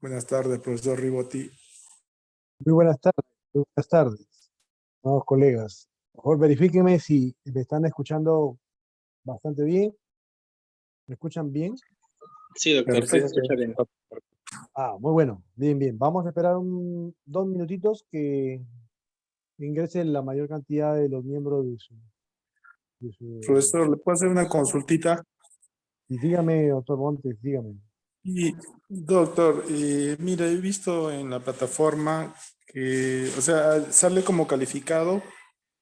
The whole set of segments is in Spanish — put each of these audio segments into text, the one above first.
Buenas tardes, profesor Ribotti. Muy buenas tardes, muy buenas tardes, nuevos colegas. Por favor, verifíqueme si me están escuchando bastante bien. ¿Me escuchan bien? Sí, doctor, sí se escucha bien. Muy bueno, bien, bien. Vamos a esperar 2 minutitos que ingrese la mayor cantidad de los miembros de su. Profesor, ¿le puedo hacer una consultita? Y dígame, doctor Montes, dígame. Y, doctor, mira, he visto en la plataforma que, o sea, sale como calificado,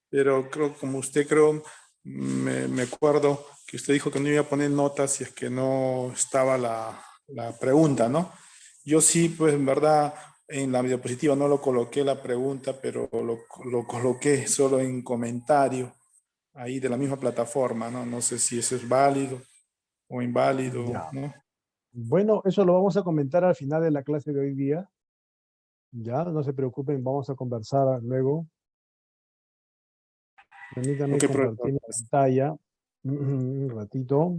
pero creo, como usted creo, me acuerdo que usted dijo que no iba a poner notas si es que no estaba la pregunta, ¿no? Yo sí, pues en verdad, en la diapositiva no lo coloqué la pregunta, pero lo coloqué solo en comentario, ahí de la misma plataforma, ¿no? No sé si eso es válido o inválido, Ya. ¿no? Bueno, eso lo vamos a comentar al final de la clase de hoy día. Ya, no se preocupen, vamos a conversar luego. Permítame Ok, profesor. compartir mi pantalla un ratito.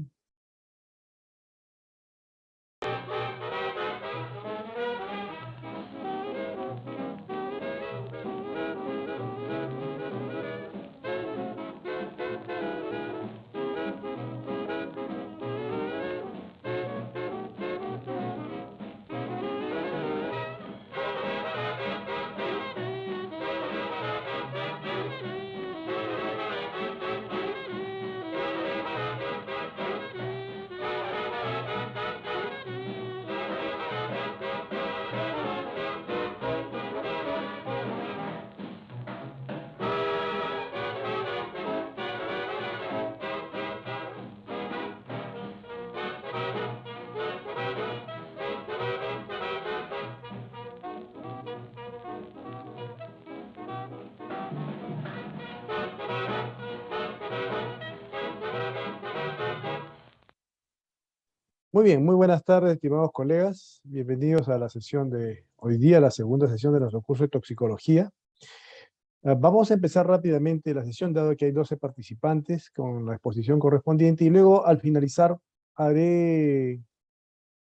Muy bien, muy buenas tardes, estimados colegas. Bienvenidos a la sesión de hoy día, la segunda sesión de nuestro curso de toxicología. Vamos a empezar rápidamente la sesión, dado que hay 12 participantes con la exposición correspondiente, y luego al finalizar haré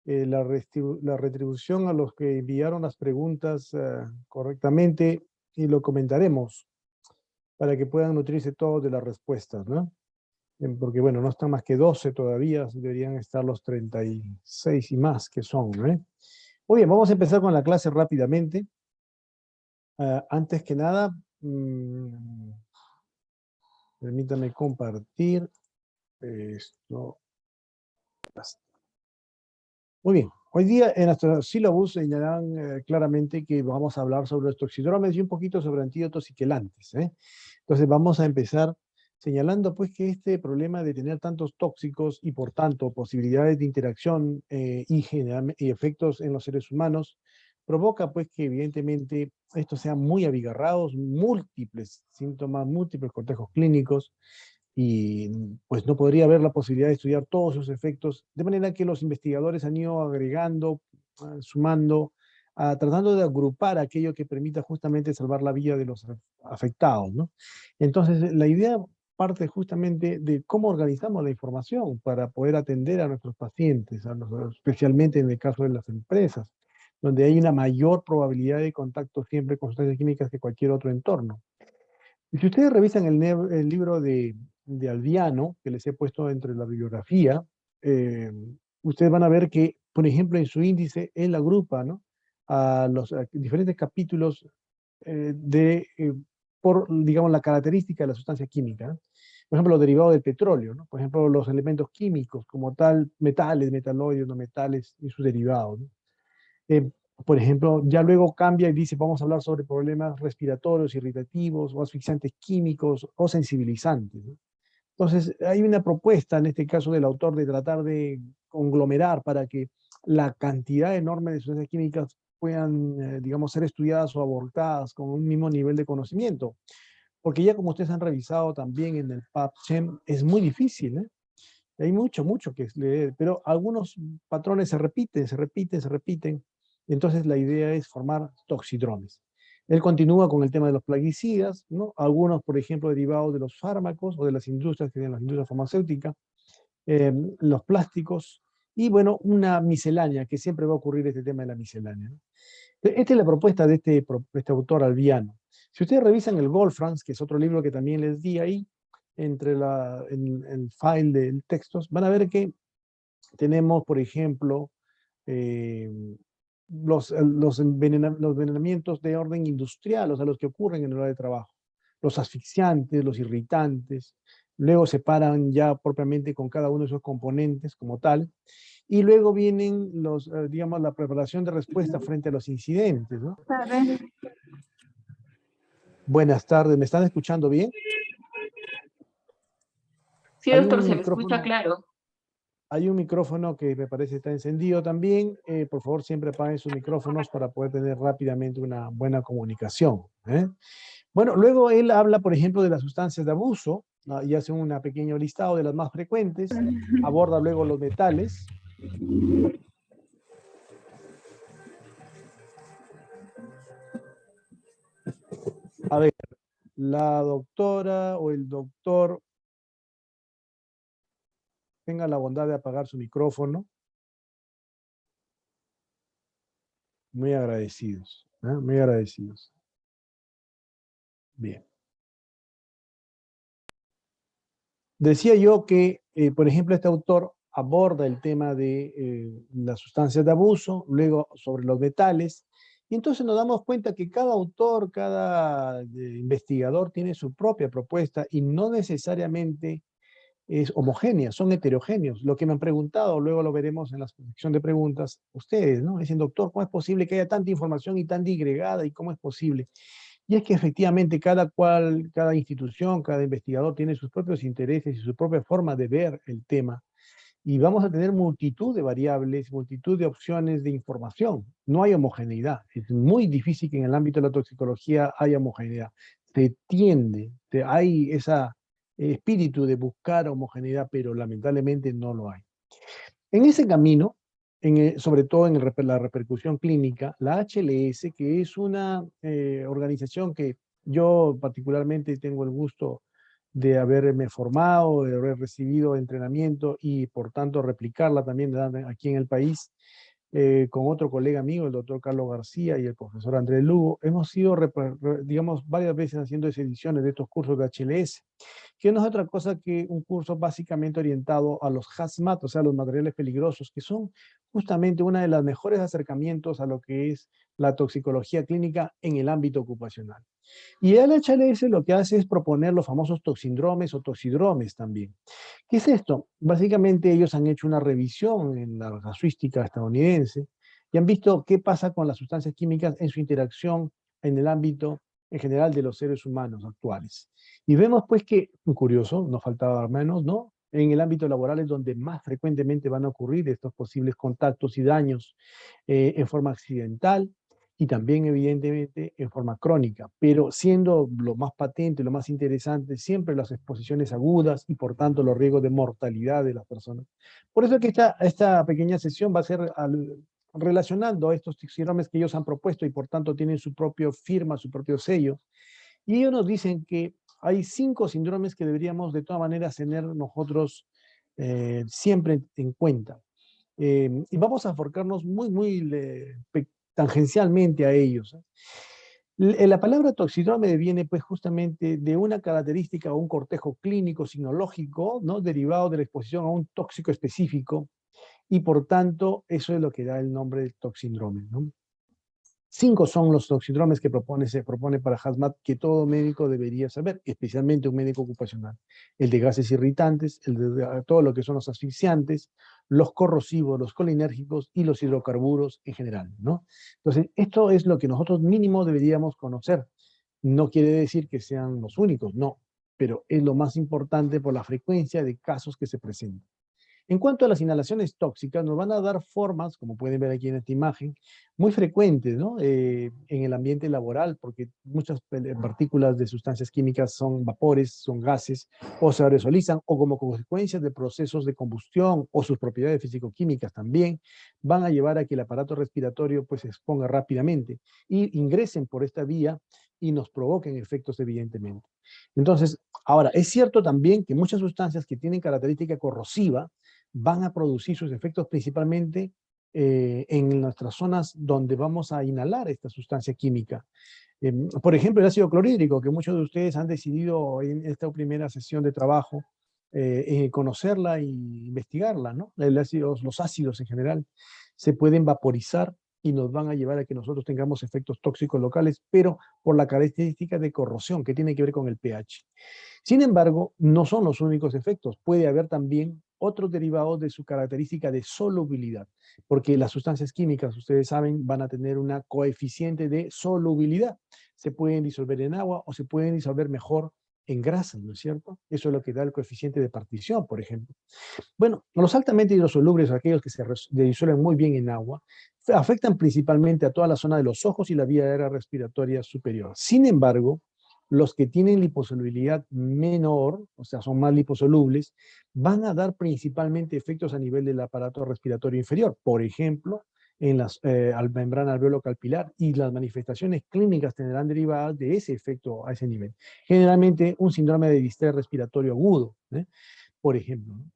la retribución a los que enviaron las preguntas correctamente y lo comentaremos para que puedan nutrirse todos de las respuestas, ¿no? Porque bueno, no están más que 12 todavía, deberían estar los 36 y más que son, ¿no? Muy bien, vamos a empezar con la clase rápidamente. Antes que nada, permítame compartir esto. Muy bien, hoy día en nuestro sílabus señalan claramente que vamos a hablar sobre los toxidromes y un poquito sobre antídotos y quelantes, ¿eh? Entonces vamos a empezar señalando pues que este problema de tener tantos tóxicos y por tanto posibilidades de interacción y efectos en los seres humanos provoca pues que evidentemente estos sean muy abigarrados, múltiples síntomas, múltiples cortejos clínicos, y pues no podría haber la posibilidad de estudiar todos sus efectos, de manera que los investigadores han ido agregando, sumando, tratando de agrupar aquello que permita justamente salvar la vida de los afectados, ¿no? Entonces, la idea parte justamente de cómo organizamos la información para poder atender a nuestros pacientes, especialmente en el caso de las empresas, donde hay una mayor probabilidad de contacto siempre con sustancias químicas que cualquier otro entorno. Y si ustedes revisan el libro de Aldiano, que les he puesto entre la bibliografía, eh, ustedes van a ver que, por ejemplo, en su índice, él agrupa, ¿no?, a los diferentes capítulos por, digamos, la característica de la sustancia química, ¿no? Por ejemplo, los derivados del petróleo, ¿no? Por ejemplo, los elementos químicos como tal, metales, metaloides, no metales y sus derivados, ¿no? Eh, por ejemplo, ya luego cambia y dice, vamos a hablar sobre problemas respiratorios, irritativos, o asfixiantes químicos, o sensibilizantes, ¿no? Entonces, hay una propuesta en este caso del autor de tratar de conglomerar para que la cantidad enorme de sustancias químicas puedan, digamos, ser estudiadas o abordadas con un mismo nivel de conocimiento. Porque ya como ustedes han revisado también en el PubChem, es muy difícil, ¿eh? Hay mucho, mucho que leer, pero algunos patrones se repiten, se repiten, se repiten. Entonces la idea es formar toxidromes. Él continúa con el tema de los plaguicidas, ¿no? Algunos, por ejemplo, derivados de los fármacos o de las industrias, que tienen las industrias farmacéuticas, los plásticos y bueno, una miscelánea, que siempre va a ocurrir este tema de la miscelánea, ¿no? Esta es la propuesta de este autor albiano. Si ustedes revisan el Wolframs, que es otro libro que también les di ahí, en el file de textos, van a ver que tenemos, por ejemplo, eh, los envenenamientos de orden industrial, o sea, los que ocurren en el área de trabajo, los asfixiantes, los irritantes, luego separan ya propiamente con cada uno de esos componentes como tal, y luego vienen digamos, la preparación de respuesta frente a los incidentes, ¿no? Buenas tardes, ¿me están escuchando bien? Sí, Hay doctor, un se le escucha micrófono, claro. hay un micrófono que me parece está encendido también. Por favor, siempre apaguen sus micrófonos para poder tener rápidamente una buena comunicación, ¿eh? Bueno, luego él habla, por ejemplo, de las sustancias de abuso, ¿no? Y hace un pequeño listado de las más frecuentes, aborda luego los metales. A ver, la doctora o el doctor, tenga la bondad de apagar su micrófono. Muy agradecidos, ¿eh? Muy agradecidos. Bien. Decía yo que, por ejemplo, este autor aborda el tema de las sustancias de abuso, luego sobre los metales, y entonces nos damos cuenta que cada autor, cada investigador tiene su propia propuesta y no necesariamente es homogénea, son heterogéneos. Lo que me han preguntado, luego lo veremos en la sección de preguntas, ustedes, ¿no? Dicen, doctor, ¿cómo es posible que haya tanta información y tan digregada? ¿Y cómo es posible? Y es que efectivamente cada institución, cada investigador tiene sus propios intereses y su propia forma de ver el tema. Y vamos a tener multitud de variables, multitud de opciones de información. No hay homogeneidad. Es muy difícil que en el ámbito de la toxicología haya homogeneidad. Se tiende, hay ese espíritu de buscar homogeneidad, pero lamentablemente no lo hay. En ese camino, sobre todo en la repercusión clínica, la HLS, que es una organización que yo particularmente tengo el gusto de haberme formado, de haber recibido entrenamiento y por tanto replicarla también aquí en el país, con otro colega mío, el doctor Carlos García y el profesor Andrés Lugo, hemos ido, digamos, varias veces haciendo ediciones de estos cursos de HLS, que no es otra cosa que un curso básicamente orientado a los hazmat, o sea, los materiales peligrosos, que son justamente una de las mejores acercamientos a lo que es la toxicología clínica en el ámbito ocupacional. Y el HLS lo que hace es proponer los famosos toxindromes o toxidromes también. ¿Qué es esto? Básicamente ellos han hecho una revisión en la casuística estadounidense y han visto qué pasa con las sustancias químicas en su interacción en el ámbito en general de los seres humanos actuales. Y vemos pues que, curioso, nos faltaba menos, ¿no? En el ámbito laboral es donde más frecuentemente van a ocurrir estos posibles contactos y daños en forma accidental y también evidentemente en forma crónica, pero siendo lo más patente, lo más interesante, siempre las exposiciones agudas y por tanto los riesgos de mortalidad de las personas. Por eso es que esta pequeña sesión va a ser relacionando a estos toxidromes que ellos han propuesto y por tanto tienen su propia firma, su propio sello. Y ellos nos dicen que hay 5 síndromes que deberíamos de todas maneras tener nosotros siempre en cuenta. Y vamos a enfocarnos muy tangencialmente a ellos. La palabra toxidrome viene pues justamente de una característica o un cortejo clínico sinológico, ¿no? Derivado de la exposición a un tóxico específico y por tanto eso es lo que da el nombre de toxidrome, ¿no? 5 son los toxidromes que se propone para hazmat que todo médico debería saber, especialmente un médico ocupacional. El de gases irritantes, el de todo lo que son los asfixiantes, los corrosivos, los colinérgicos y los hidrocarburos en general, ¿no? Entonces, esto es lo que nosotros mínimo deberíamos conocer. No quiere decir que sean los únicos, no, pero es lo más importante por la frecuencia de casos que se presentan. En cuanto a las inhalaciones tóxicas, nos van a dar formas, como pueden ver aquí en esta imagen, muy frecuentes, ¿no? En el ambiente laboral, porque muchas partículas de sustancias químicas son vapores, son gases, o se aerosolizan, o como consecuencia de procesos de combustión, o sus propiedades físico-químicas también, van a llevar a que el aparato respiratorio pues, se exponga rápidamente y ingresen por esta vía y nos provoquen efectos evidentemente. Entonces, ahora, es cierto también que muchas sustancias que tienen característica corrosiva van a producir sus efectos principalmente en nuestras zonas donde vamos a inhalar esta sustancia química. Por ejemplo, el ácido clorhídrico, que muchos de ustedes han decidido en esta primera sesión de trabajo conocerla e investigarla, ¿no? Los ácidos en general se pueden vaporizar y nos van a llevar a que nosotros tengamos efectos tóxicos locales, pero por la característica de corrosión que tiene que ver con el pH. Sin embargo, no son los únicos efectos. Puede haber también otros derivados de su característica de solubilidad, porque las sustancias químicas, ustedes saben, van a tener una coeficiente de solubilidad. Se pueden disolver en agua o se pueden disolver mejor en grasa, ¿no es cierto? Eso es lo que da el coeficiente de partición, por ejemplo. Bueno, los altamente hidrosolubles, aquellos que se disuelven muy bien en agua, afectan principalmente a toda la zona de los ojos y la vía aérea respiratoria superior. Sin embargo, los que tienen liposolubilidad menor, o sea, son más liposolubles, van a dar principalmente efectos a nivel del aparato respiratorio inferior. Por ejemplo, en la membrana alveolo-capilar, y las manifestaciones clínicas tendrán derivadas de ese efecto a ese nivel. Generalmente un síndrome de distrés respiratorio agudo, por ejemplo, ¿no?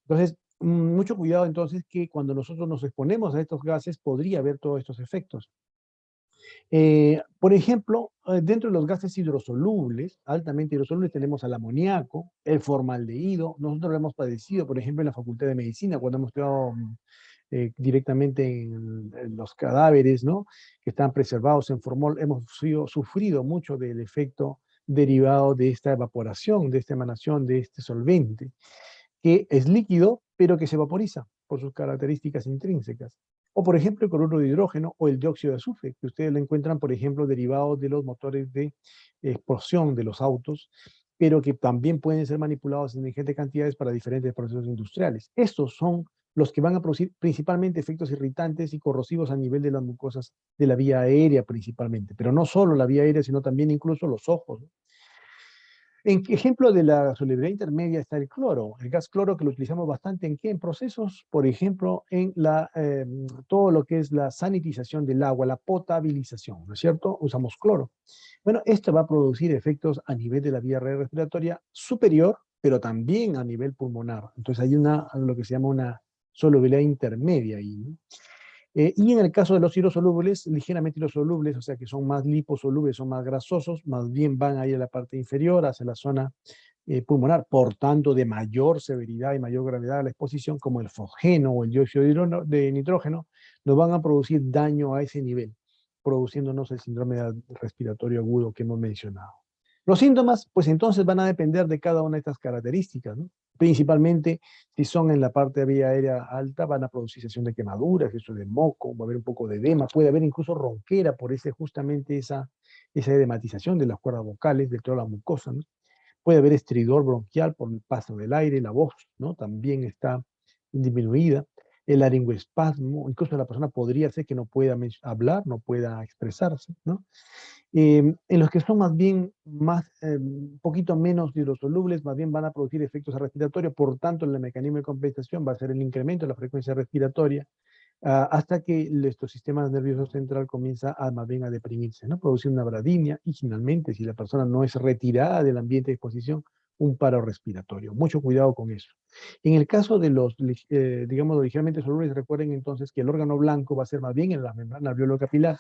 Entonces, mucho cuidado entonces que cuando nosotros nos exponemos a estos gases podría haber todos estos efectos. Por ejemplo, dentro de los gases hidrosolubles, altamente hidrosolubles, tenemos al amoníaco, el formaldehído. Nosotros lo hemos padecido, por ejemplo, en la Facultad de Medicina, cuando hemos quedado directamente en los cadáveres, ¿no? Que están preservados en formol. Hemos sufrido mucho del efecto derivado de esta evaporación, de esta emanación de este solvente, que es líquido, pero que se vaporiza por sus características intrínsecas. O, por ejemplo, el cloruro de hidrógeno o el dióxido de azufre, que ustedes lo encuentran, por ejemplo, derivados de los motores de explosión de los autos, pero que también pueden ser manipulados en ingentes cantidades para diferentes procesos industriales. Estos son los que van a producir principalmente efectos irritantes y corrosivos a nivel de las mucosas de la vía aérea principalmente, pero no solo la vía aérea, sino también incluso los ojos, ¿no? En ejemplo de la solubilidad intermedia está el cloro, el gas cloro que lo utilizamos bastante en qué, en procesos, por ejemplo, en todo lo que es la sanitización del agua, la potabilización, ¿no es cierto? Usamos cloro. Bueno, esto va a producir efectos a nivel de la vía respiratoria superior, pero también a nivel pulmonar. Entonces hay lo que se llama una solubilidad intermedia ahí, ¿no? Y en el caso de los hidrosolubles, ligeramente hidrosolubles, o sea que son más liposolubles, son más grasosos, más bien van ahí a la parte inferior, hacia la zona pulmonar, por tanto de mayor severidad y mayor gravedad a la exposición, como el fosgeno o el dióxido de nitrógeno, nos van a producir daño a ese nivel, produciéndonos el síndrome respiratorio agudo que hemos mencionado. Los síntomas, pues entonces van a depender de cada una de estas características, ¿no? Principalmente, si son en la parte de vía aérea alta, van a producir sensación de quemaduras, eso de moco, va a haber un poco de edema, puede haber incluso ronquera por justamente esa edematización de las cuerdas vocales, de toda la mucosa, ¿no? Puede haber estridor bronquial por el paso del aire, la voz, ¿no? También está disminuida. El laringoespasmo, incluso la persona podría ser que no pueda hablar, no pueda expresarse, ¿no? En los que son más bien un poquito menos hidrosolubles, más bien van a producir efectos respiratorios, por tanto el mecanismo de compensación va a ser el incremento de la frecuencia respiratoria hasta que nuestro sistema nervioso central comienza más bien a deprimirse, ¿no? Produciendo una bradinia y finalmente, si la persona no es retirada del ambiente de exposición, un paro respiratorio. Mucho cuidado con eso. En el caso de los, digamos, ligeramente solubles, recuerden entonces que el órgano blanco va a ser más bien en la membrana alveolo-capilar.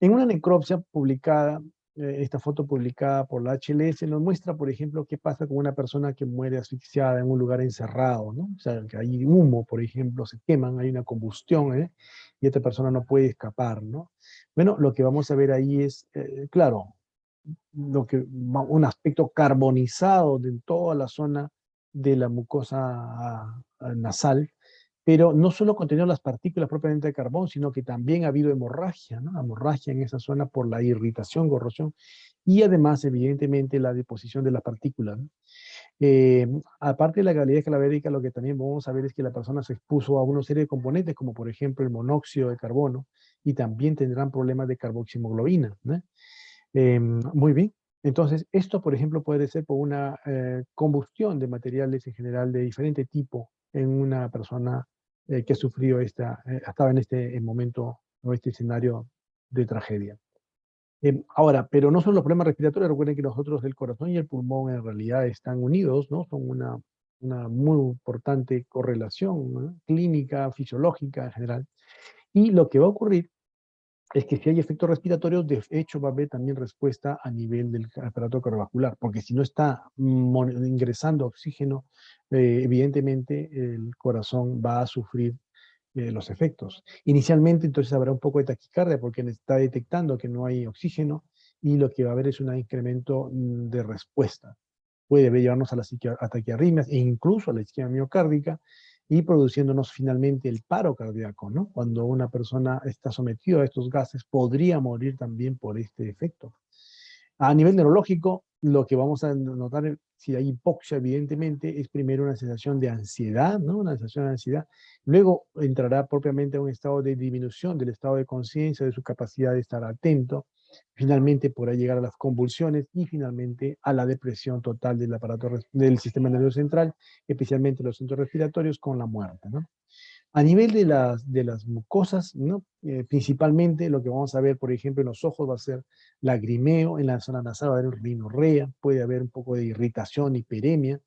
En una necropsia publicada, esta foto publicada por la HLS nos muestra, por ejemplo, qué pasa con una persona que muere asfixiada en un lugar encerrado, ¿no? O sea, que hay humo, por ejemplo, se queman, hay una combustión, y esta persona no puede escapar, ¿no? Bueno, lo que vamos a ver ahí es, claro, un aspecto carbonizado de toda la zona de la mucosa nasal, pero no solo conteniendo las partículas propiamente de carbón, sino que también ha habido hemorragia, ¿no? Hemorragia en esa zona por la irritación, corrosión, y además, evidentemente, la deposición de las partículas, ¿no? Aparte de la calidad cadavérica, lo que también vamos a ver es que la persona se expuso a una serie de componentes, como por ejemplo el monóxido de carbono, y también tendrán problemas de carboximoglobina, ¿no? Muy bien. Entonces, esto, por ejemplo, puede ser por una combustión de materiales en general de diferente tipo en una persona que ha sufrido estaba en este momento o este escenario de tragedia. Ahora, pero no son los problemas respiratorios, recuerden que nosotros el corazón y el pulmón en realidad están unidos, ¿no? Son una muy importante correlación, ¿no?, clínica, fisiológica en general. Y lo que va a ocurrir es que si hay efectos respiratorios, de hecho va a haber también respuesta a nivel del aparato cardiovascular, porque si no está ingresando oxígeno, evidentemente el corazón va a sufrir los efectos. Inicialmente entonces habrá un poco de taquicardia porque está detectando que no hay oxígeno y lo que va a haber es un incremento de respuesta. Puede llevarnos a las a taquiarritmias e incluso a la isquemia miocárdica y produciéndonos finalmente el paro cardíaco, ¿no? Cuando una persona está sometida a estos gases, podría morir también por este efecto. A nivel neurológico, lo que vamos a notar, si hay hipoxia, evidentemente, es primero una sensación de ansiedad, ¿no? Una sensación de ansiedad. Luego entrará propiamente a un estado de disminución del estado de conciencia, de su capacidad de estar atento. Finalmente podrá llegar a las convulsiones y finalmente a la depresión total del aparato del sistema nervioso central, especialmente los centros respiratorios, con la muerte, ¿no? A nivel de las mucosas, ¿no? Principalmente lo que vamos a ver, por ejemplo, en los ojos va a ser lagrimeo, en la zona nasal va a haber rinorrea, puede haber un poco de irritación, hiperemia,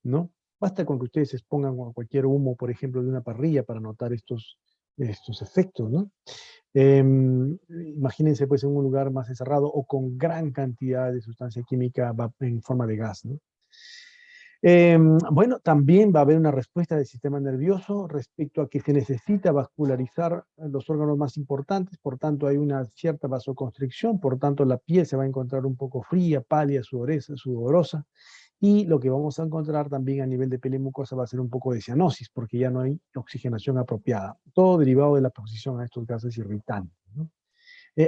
¿no? Basta con que ustedes se expongan a cualquier humo, por ejemplo, de una parrilla para notar estos efectos, ¿no? Imagínense pues en un lugar más encerrado o con gran cantidad de sustancia química en forma de gas, ¿no? Bueno, también va a haber una respuesta del sistema nervioso respecto a que se necesita vascularizar los órganos más importantes, por tanto hay una cierta vasoconstricción, por tanto la piel se va a encontrar un poco fría, pálida, sudorosa, y lo que vamos a encontrar también a nivel de piel y mucosa va a ser un poco de cianosis, porque ya no hay oxigenación apropiada, todo derivado de la exposición a estos gases irritantes, ¿no?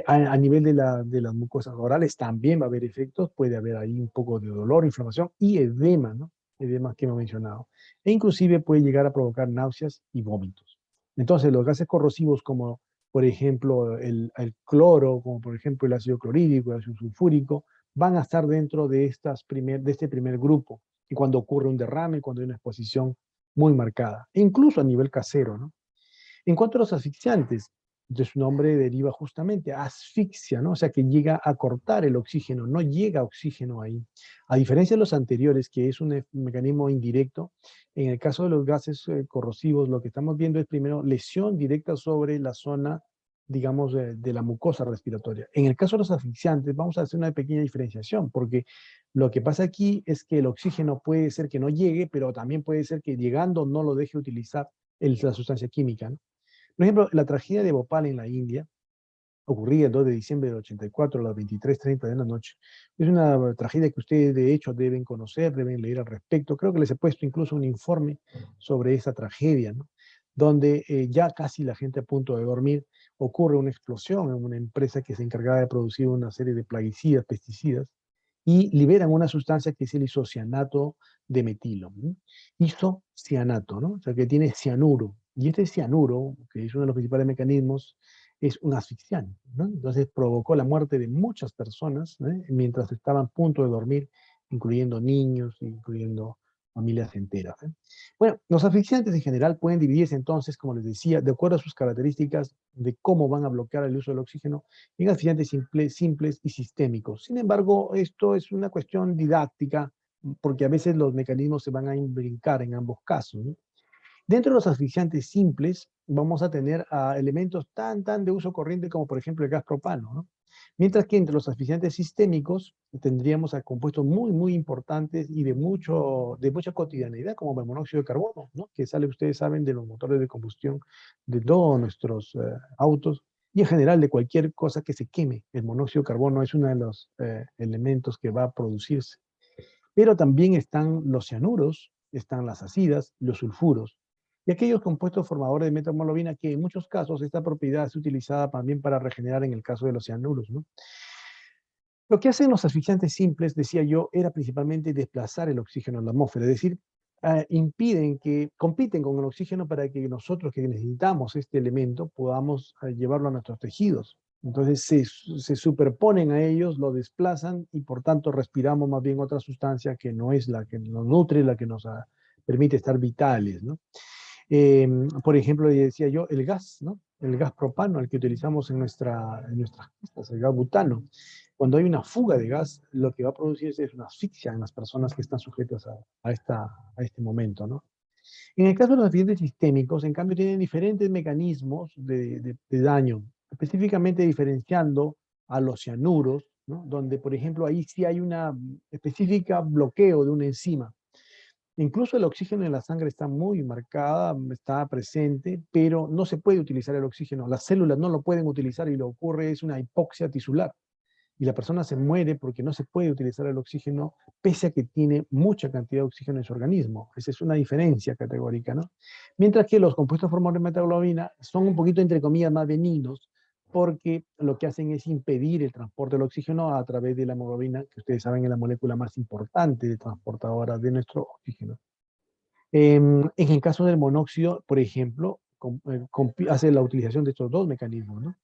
A nivel de las mucosas orales también va a haber efectos, puede haber ahí un poco de dolor, inflamación y edema, ¿no? Edemas que hemos mencionado. E inclusive puede llegar a provocar náuseas y vómitos. Entonces, los gases corrosivos como, por ejemplo, el cloro, como por ejemplo el ácido clorhídrico, el ácido sulfúrico, van a estar dentro de este primer grupo. Y cuando ocurre un derrame, cuando hay una exposición muy marcada, e incluso a nivel casero, ¿no? En cuanto a los asfixiantes, de su nombre deriva justamente asfixia, ¿no? O sea, que llega a cortar el oxígeno, no llega oxígeno ahí. A diferencia de los anteriores, que es un mecanismo indirecto, en el caso de los gases corrosivos, lo que estamos viendo es primero lesión directa sobre la zona, digamos, de la mucosa respiratoria. En el caso de los asfixiantes, vamos a hacer una pequeña diferenciación, porque lo que pasa aquí es que el oxígeno puede ser que no llegue, pero también puede ser que llegando no lo deje utilizar la sustancia química, ¿no? Por ejemplo, la tragedia de Bhopal en la India, ocurría el 2 de diciembre del 84 a las 23:30 de la noche. Es una tragedia que ustedes de hecho deben conocer, deben leer al respecto. Creo que les he puesto incluso un informe sobre esa tragedia, ¿no? Donde ya casi la gente a punto de dormir, ocurre una explosión en una empresa que se encargaba de producir una serie de plaguicidas, pesticidas, y liberan una sustancia que es el isocianato de metilo, ¿no? Isocianato, ¿no? O sea, que tiene cianuro. Y este cianuro, que es uno de los principales mecanismos, es un asfixiante, ¿no? Entonces provocó la muerte de muchas personas, ¿eh?, mientras estaban a punto de dormir, incluyendo niños, incluyendo familias enteras, ¿eh? Bueno, los asfixiantes en general pueden dividirse entonces, como les decía, de acuerdo a sus características de cómo van a bloquear el uso del oxígeno, en asfixiantes simples y sistémicos. Sin embargo, esto es una cuestión didáctica, porque a veces los mecanismos se van a brincar en ambos casos, ¿no? Dentro de los asfixiantes simples, vamos a tener elementos tan de uso corriente como por ejemplo el gas propano, ¿no? Mientras que entre los asfixiantes sistémicos tendríamos a compuestos muy importantes y de mucha cotidianidad, como el monóxido de carbono, ¿no?, que sale, ustedes saben, de los motores de combustión de todos nuestros autos y en general de cualquier cosa que se queme. El monóxido de carbono es uno de los elementos que va a producirse. Pero también están los cianuros, están las acidas, los sulfuros y aquellos compuestos formadores de metahemoglobina, que en muchos casos esta propiedad es utilizada también para regenerar en el caso de los cianuros, ¿no? Lo que hacen los asfixiantes simples, decía yo, era principalmente desplazar el oxígeno en la atmósfera, es decir, compiten con el oxígeno para que nosotros que necesitamos este elemento podamos llevarlo a nuestros tejidos. Entonces se superponen a ellos, lo desplazan y por tanto respiramos más bien otra sustancia que no es la que nos nutre, la que nos permite estar vitales, ¿no? Por ejemplo, le decía yo, el gas, ¿no? El gas propano, el que utilizamos en nuestras casas, el gas butano. Cuando hay una fuga de gas, lo que va a producirse es una asfixia en las personas que están sujetas a este momento, ¿no? En el caso de los accidentes sistémicos, en cambio, tienen diferentes mecanismos de daño, específicamente diferenciando a los cianuros, ¿no? Donde, por ejemplo, ahí sí hay una específica bloqueo de una enzima. Incluso el oxígeno en la sangre está muy marcada, está presente, pero no se puede utilizar el oxígeno. Las células no lo pueden utilizar y lo que ocurre es una hipoxia tisular. Y la persona se muere porque no se puede utilizar el oxígeno, pese a que tiene mucha cantidad de oxígeno en su organismo. Esa es una diferencia categórica, ¿no? Mientras que los compuestos formadores de metaglobina son un poquito, entre comillas, más benignos, porque lo que hacen es impedir el transporte del oxígeno a través de la hemoglobina, que ustedes saben es la molécula más importante de transportadora de nuestro oxígeno. En el caso del monóxido, por ejemplo, hace la utilización de estos dos mecanismos, ¿no?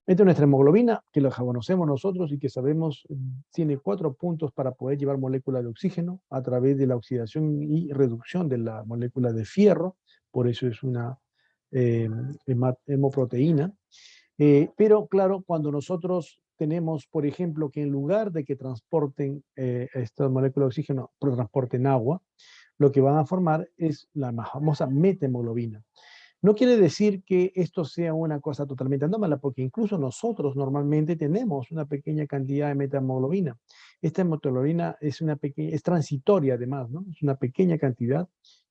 Entonces, nuestra hemoglobina, que la conocemos nosotros y que sabemos, tiene 4 puntos para poder llevar moléculas de oxígeno a través de la oxidación y reducción de la molécula de fierro, por eso es una hemoproteína. Pero claro, cuando nosotros tenemos, por ejemplo, que en lugar de que transporten estas moléculas de oxígeno, transporten agua, lo que van a formar es la famosa metahemoglobina. No quiere decir que esto sea una cosa totalmente anómala, porque incluso nosotros normalmente tenemos una pequeña cantidad de metahemoglobina. Esta hemoglobina es transitoria además, ¿no? Es una pequeña cantidad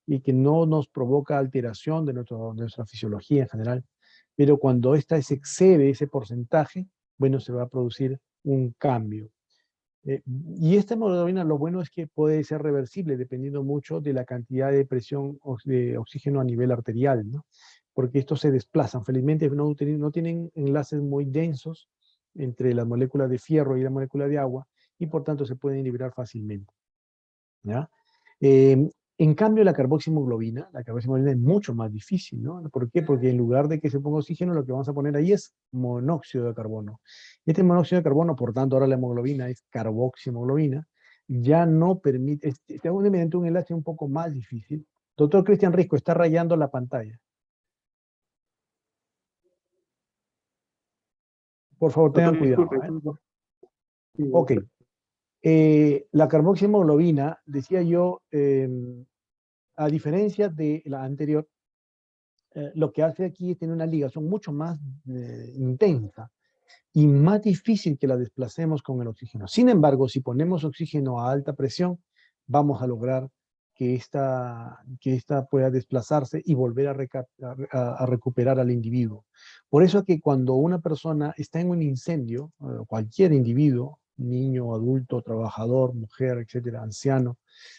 y que no nos provoca alteración de nuestra fisiología en general. Pero cuando esta se excede ese porcentaje, bueno, se va a producir un cambio. Y esta hemoglobina, lo bueno es que puede ser reversible dependiendo mucho de la cantidad de presión de oxígeno a nivel arterial, ¿no? Porque estos se desplazan. Felizmente no tienen enlaces muy densos entre las moléculas de fierro y la molécula de agua y por tanto se pueden liberar fácilmente, ¿ya? En cambio, la carboximoglobina es mucho más difícil, ¿no? ¿Por qué? Porque en lugar de que se ponga oxígeno, lo que vamos a poner ahí es monóxido de carbono. Este monóxido de carbono, por tanto, ahora la hemoglobina es carboximoglobina, ya no permite, está mediante un enlace un poco más difícil. Doctor Cristian Risco, está rayando la pantalla. Por favor, tengan cuidado. Ok. La carboximoglobina, decía yo, a diferencia de la anterior, lo que hace aquí es tener una ligación mucho más intensa y más difícil que la desplacemos con el oxígeno. Sin embargo, si ponemos oxígeno a alta presión, vamos a lograr que esta pueda desplazarse y volver a recuperar al individuo. Por eso que cuando una persona está en un incendio, cualquier individuo, niño, adulto, trabajador, mujer, etcétera, anciano,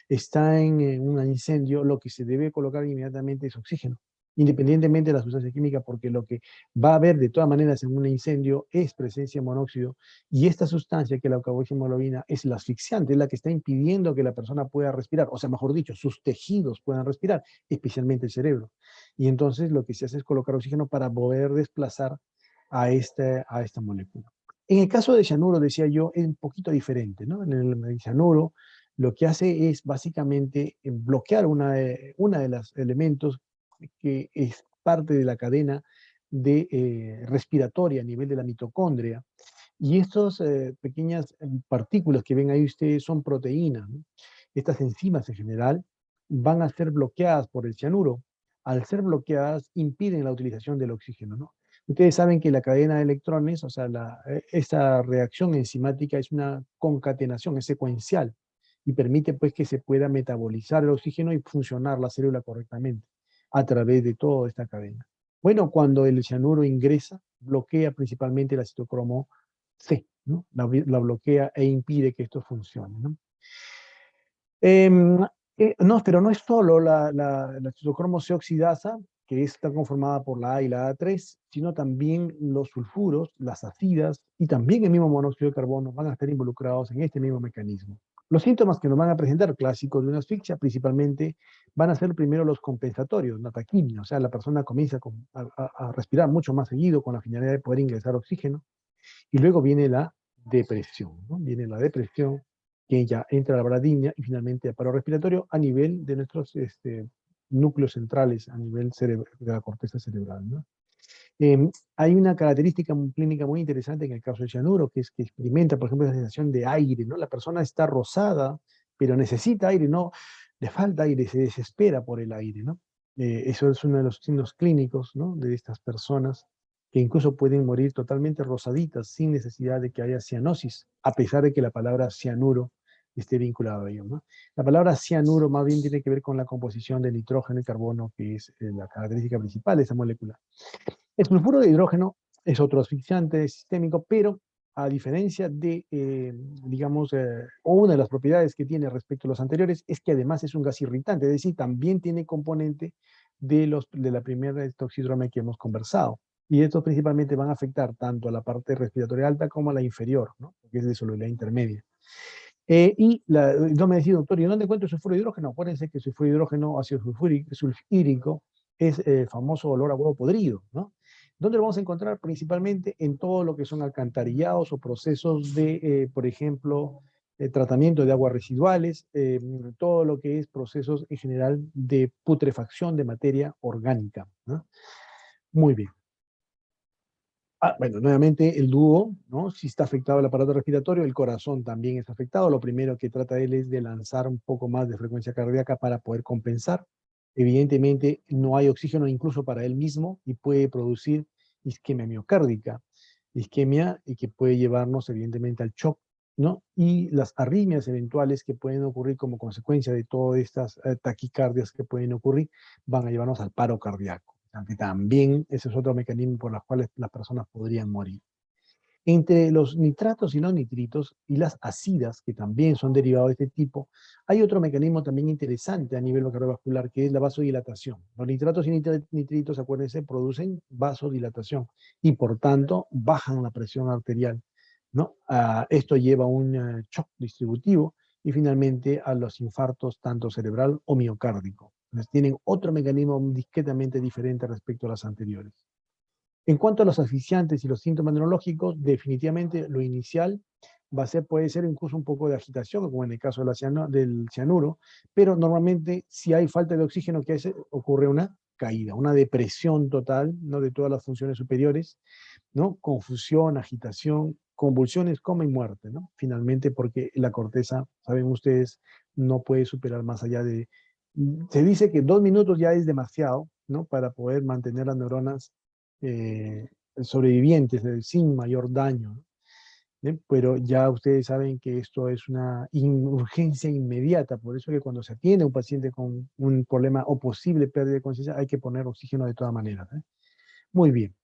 está en un incendio, lo que se debe colocar inmediatamente es oxígeno, independientemente de la sustancia química, porque lo que va a haber de todas maneras en un incendio es presencia de monóxido, y esta sustancia que la carboximoglobina es la asfixiante, es la que está impidiendo que la persona pueda respirar, o sea, mejor dicho, sus tejidos puedan respirar, especialmente el cerebro. Y entonces lo que se hace es colocar oxígeno para poder desplazar a esta molécula. En el caso de cianuro, decía yo, es un poquito diferente, ¿no? En el cianuro lo que hace es básicamente bloquear una de los elementos que es parte de la cadena respiratoria a nivel de la mitocondria. Y estas pequeñas partículas que ven ahí ustedes son proteínas, ¿no? Estas enzimas en general van a ser bloqueadas por el cianuro. Al ser bloqueadas, impiden la utilización del oxígeno, ¿no? Ustedes saben que la cadena de electrones, o sea, esta reacción enzimática es una concatenación, es secuencial y permite pues que se pueda metabolizar el oxígeno y funcionar la célula correctamente a través de toda esta cadena. Bueno, cuando el cianuro ingresa, bloquea principalmente el citocromo C, ¿no? La bloquea e impide que esto funcione, ¿no? No, pero no es solo la citocromo C oxidasa, que está conformada por la A y la A3, sino también los sulfuros, las acidas y también el mismo monóxido de carbono van a estar involucrados en este mismo mecanismo. Los síntomas que nos van a presentar clásicos de una asfixia principalmente van a ser primero los compensatorios, la taquimia, o sea, la persona comienza a respirar mucho más seguido con la finalidad de poder ingresar oxígeno, y luego viene la depresión, ¿no? Viene la depresión, que ya entra la bradinia y finalmente el paro respiratorio a nivel de nuestros núcleos centrales, a nivel de la corteza cerebral, ¿no? Hay una característica clínica muy interesante en el caso del cianuro, que es que experimenta, por ejemplo, la sensación de aire, ¿no? La persona está rosada, pero necesita aire, no, le falta aire, se desespera por el aire, ¿no? Eso es uno de los signos clínicos, ¿no? De estas personas que incluso pueden morir totalmente rosaditas sin necesidad de que haya cianosis, a pesar de que la palabra cianuro esté vinculada a ello, ¿no? La palabra cianuro más bien tiene que ver con la composición de nitrógeno y carbono, que es la característica principal de esa molécula. El sulfuro de hidrógeno es otro asfixiante sistémico, pero a diferencia de, digamos, o una de las propiedades que tiene respecto a los anteriores, es que además es un gas irritante, es decir, también tiene componente de la primera toxidrome que hemos conversado. Y estos principalmente van a afectar tanto a la parte respiratoria alta como a la inferior, ¿no? Porque es de solubilidad intermedia. Yo me decía, doctor, ¿y dónde encuentro sulfuro de hidrógeno? Acuérdense que el sulfuro de hidrógeno, ácido sulfúrico, es el famoso olor a huevo podrido, ¿no? ¿Dónde lo vamos a encontrar? Principalmente en todo lo que son alcantarillados o procesos de, por ejemplo, tratamiento de aguas residuales, todo lo que es procesos en general de putrefacción de materia orgánica, ¿no? Muy bien. Bueno, nuevamente el dúo, ¿no? Si está afectado el aparato respiratorio, el corazón también está afectado. Lo primero que trata él es de lanzar un poco más de frecuencia cardíaca para poder compensar. Evidentemente no hay oxígeno incluso para él mismo y puede producir isquemia miocárdica, isquemia y que puede llevarnos evidentemente al shock, ¿no? Y las arritmias eventuales que pueden ocurrir como consecuencia de todas estas taquicardias que pueden ocurrir van a llevarnos al paro cardíaco, que también ese es otro mecanismo por los cuales las personas podrían morir. Entre los nitratos y los nitritos y las ácidas, que también son derivados de este tipo, hay otro mecanismo también interesante a nivel cardiovascular, que es la vasodilatación. Los nitratos y nitritos, acuérdense, producen vasodilatación y por tanto bajan la presión arterial, ¿no? Esto lleva a un shock distributivo y finalmente a los infartos tanto cerebral o miocárdico. Entonces, tienen otro mecanismo discretamente diferente respecto a las anteriores. En cuanto a los asfixiantes y los síntomas neurológicos, definitivamente lo inicial puede ser incluso un poco de agitación, como en el caso de del cianuro, pero normalmente si hay falta de oxígeno, ¿qué hace? Ocurre una caída, una depresión total, ¿no? De todas las funciones superiores, ¿no? Confusión, agitación, convulsiones, coma y muerte, ¿no? Finalmente, porque la corteza, saben ustedes, no puede superar más allá de... Se dice que 2 minutos ya es demasiado, ¿no? Para poder mantener las neuronas eh, sobrevivientes sin mayor daño, ¿no? Pero ya ustedes saben que esto es una urgencia inmediata, por eso que cuando se atiende a un paciente con un problema o posible pérdida de conciencia, hay que poner oxígeno de todas maneras, ¿eh? Muy bien.